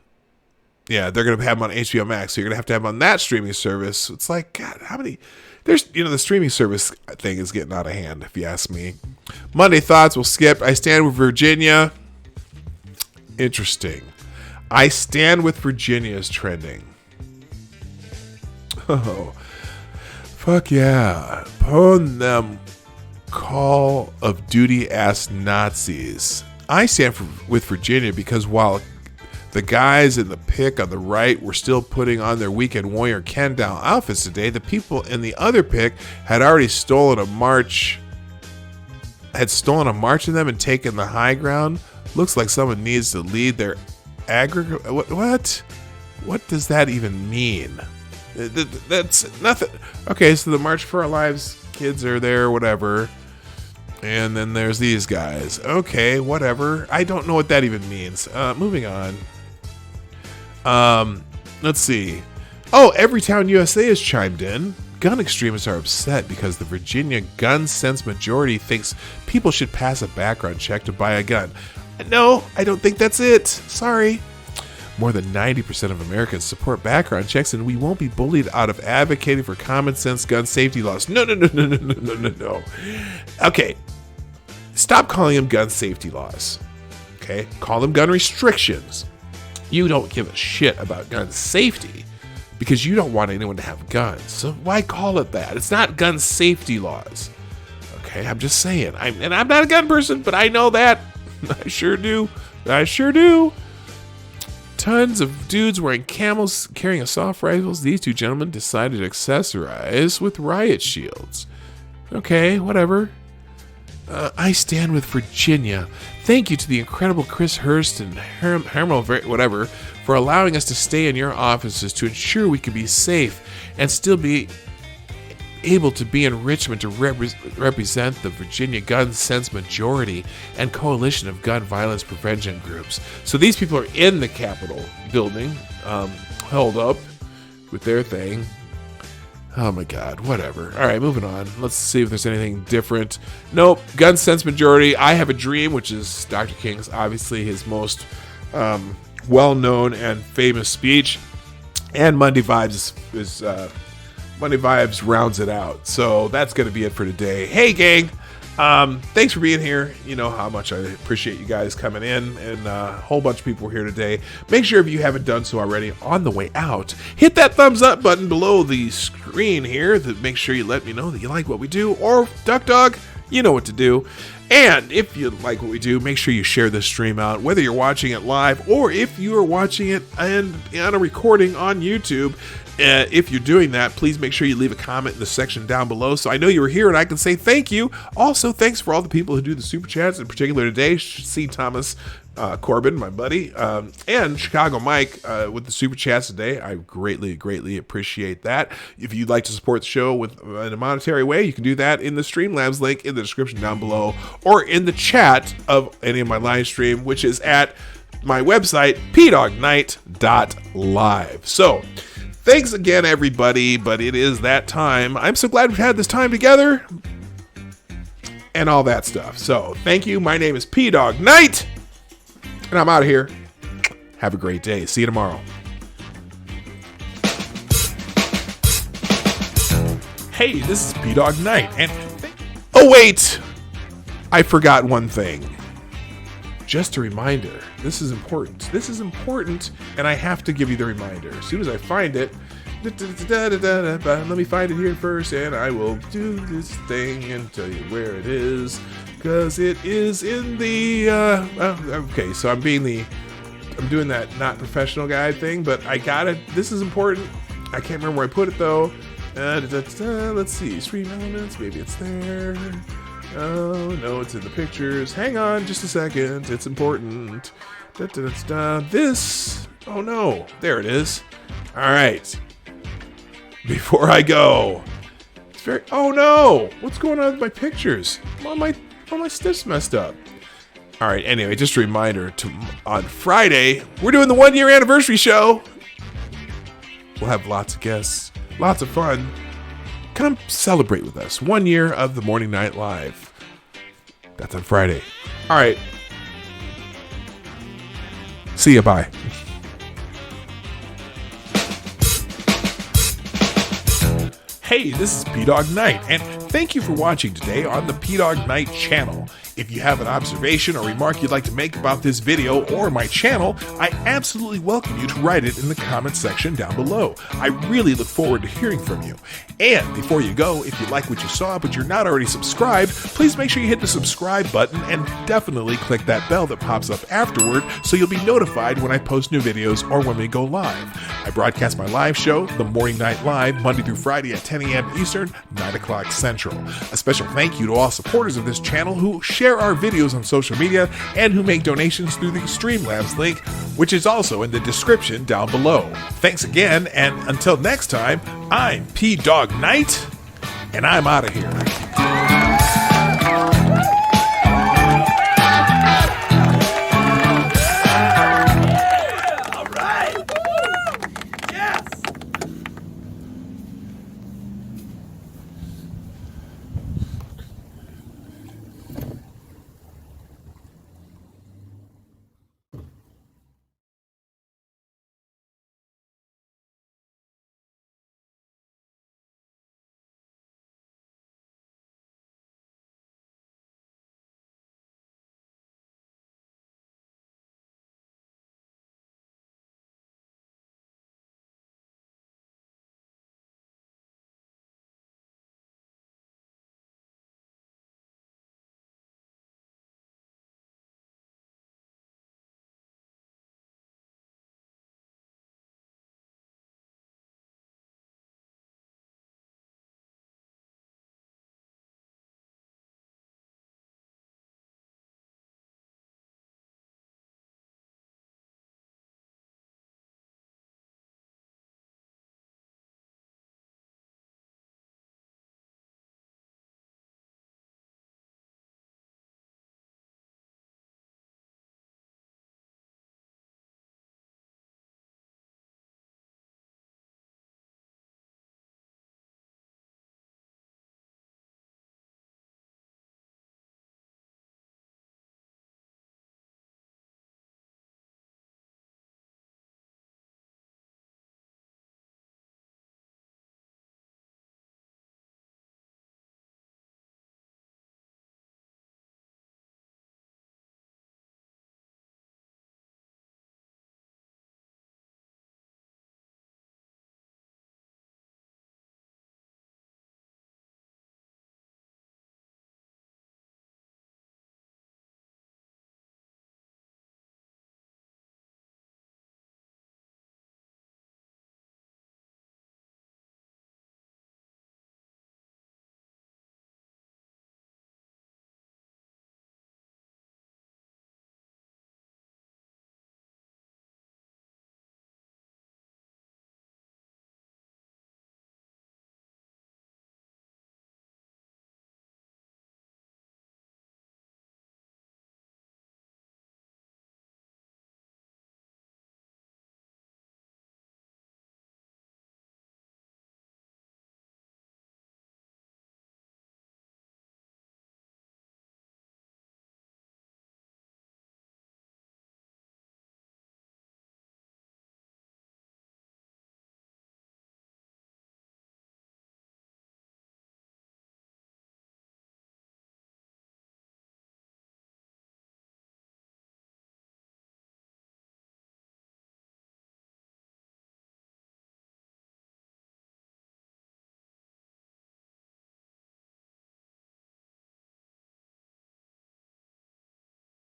going to have them on HBO Max, so you're going to have them on that streaming service. It's like, God, how many... There's, the streaming service thing is getting out of hand, if you ask me. Monday Thoughts will skip. I stand with Virginia. Interesting. I stand with Virginia is trending. Oh, fuck yeah. Pwn them Call of Duty ass Nazis. I stand with Virginia because while the guys in the pic on the right were still putting on their Weekend Warrior Ken-doll outfits today, the people in the other pic had already stolen a march in them and taken the high ground. Looks like someone needs to lead their aggregate. What does that even mean? That's nothing. Okay, so the March for Our Lives kids are there, whatever. And then there's these guys. Okay, whatever. I don't know what that even means. Moving on. Let's see. Oh, Everytown USA has chimed in. Gun extremists are upset because the Virginia gun sense majority thinks people should pass a background check to buy a gun. No, I don't think that's it. Sorry. More than 90% of Americans support background checks, and we won't be bullied out of advocating for common sense gun safety laws. No. Okay. Stop calling them gun safety laws. Okay? Call them gun restrictions. You don't give a shit about gun safety because you don't want anyone to have guns. So why call it that? It's not gun safety laws. Okay? I'm just saying. I'm not a gun person, but I know that. I sure do. Tons of dudes wearing camels, carrying assault rifles. These two gentlemen decided to accessorize with riot shields. Okay, whatever. I stand with Virginia. Thank you to the incredible Chris Hurst and Hermo, for allowing us to stay in your offices to ensure we could be safe and still be able to be in Richmond to represent the Virginia Gun Sense Majority and Coalition of Gun Violence Prevention Groups. So these people are in the Capitol building, held up with their thing. Oh my God, whatever. All right, moving on. Let's see if there's anything different. Nope, Gun Sense Majority. I Have a Dream, which is Dr. King's, obviously his most well-known and famous speech. And Monday Vibes is Monday Vibes rounds it out. So that's going to be it for today. Hey, gang. Thanks for being here. You know how much I appreciate you guys coming in, and a whole bunch of people here today. Make sure if you haven't done so already, on the way out, hit that thumbs up button below the screen here to make sure you let me know that you like what we do, or Duck Dog, you know what to do. And if you like what we do, make sure you share this stream out, whether you're watching it live or if you are watching it and on a recording on YouTube. If you're doing that, please make sure you leave a comment in the section down below so I know you were here and I can say thank you. Also, thanks for all the people who do the super chats, in particular today. C. Thomas Corbin, my buddy, and Chicago Mike with the super chats today. I greatly appreciate that. If you'd like to support the show in a monetary way, you can do that in the Streamlabs link in the description down below, or in the chat of any of my live stream, which is at my website, pdognight.live. So, thanks again, everybody, but it is that time. I'm so glad we've had this time together and all that stuff. So, thank you. My name is P-Dog Knight, and I'm out of here. Have a great day. See you tomorrow. Hey, this is P-Dog Knight, and oh wait, I forgot one thing. just a reminder. This is important. This is important, and I have to give you the reminder. As soon as I find it, let me find it here first, and I will do this thing and tell you where it is, because it is in the, okay, so I'm doing that not professional guy thing, but I got it. This is important. I can't remember where I put it, though. Let's see, stream elements, maybe it's there. Oh, no, it's in the pictures. Hang on just a second. It's important. This. Oh, no. There it is. All right. Before I go. It's very. Oh, no. What's going on with my pictures? All my stuff's messed up. All right. Anyway, just a reminder. On Friday, we're doing the 1-year anniversary show. We'll have lots of guests. Lots of fun. Come celebrate with us. 1 year of the Morning Night Live. That's on Friday. All right. See ya. Bye. Hey, this is P-Dog Night, and thank you for watching today on the P-Dog Night channel. If you have an observation or remark you'd like to make about this video or my channel, I absolutely welcome you to write it in the comments section down below. I really look forward to hearing from you. And before you go, if you like what you saw but you're not already subscribed, please make sure you hit the subscribe button and definitely click that bell that pops up afterward so you'll be notified when I post new videos or when we go live. I broadcast my live show, The Morning Night Live, Monday through Friday at 10 a.m. Eastern, 9 o'clock Central. A special thank you to all supporters of this channel who share our videos on social media and who make donations through the Streamlabs link, which is also in the description down below. Thanks again, and until next time, I'm P-Dog Knight, and I'm out of here.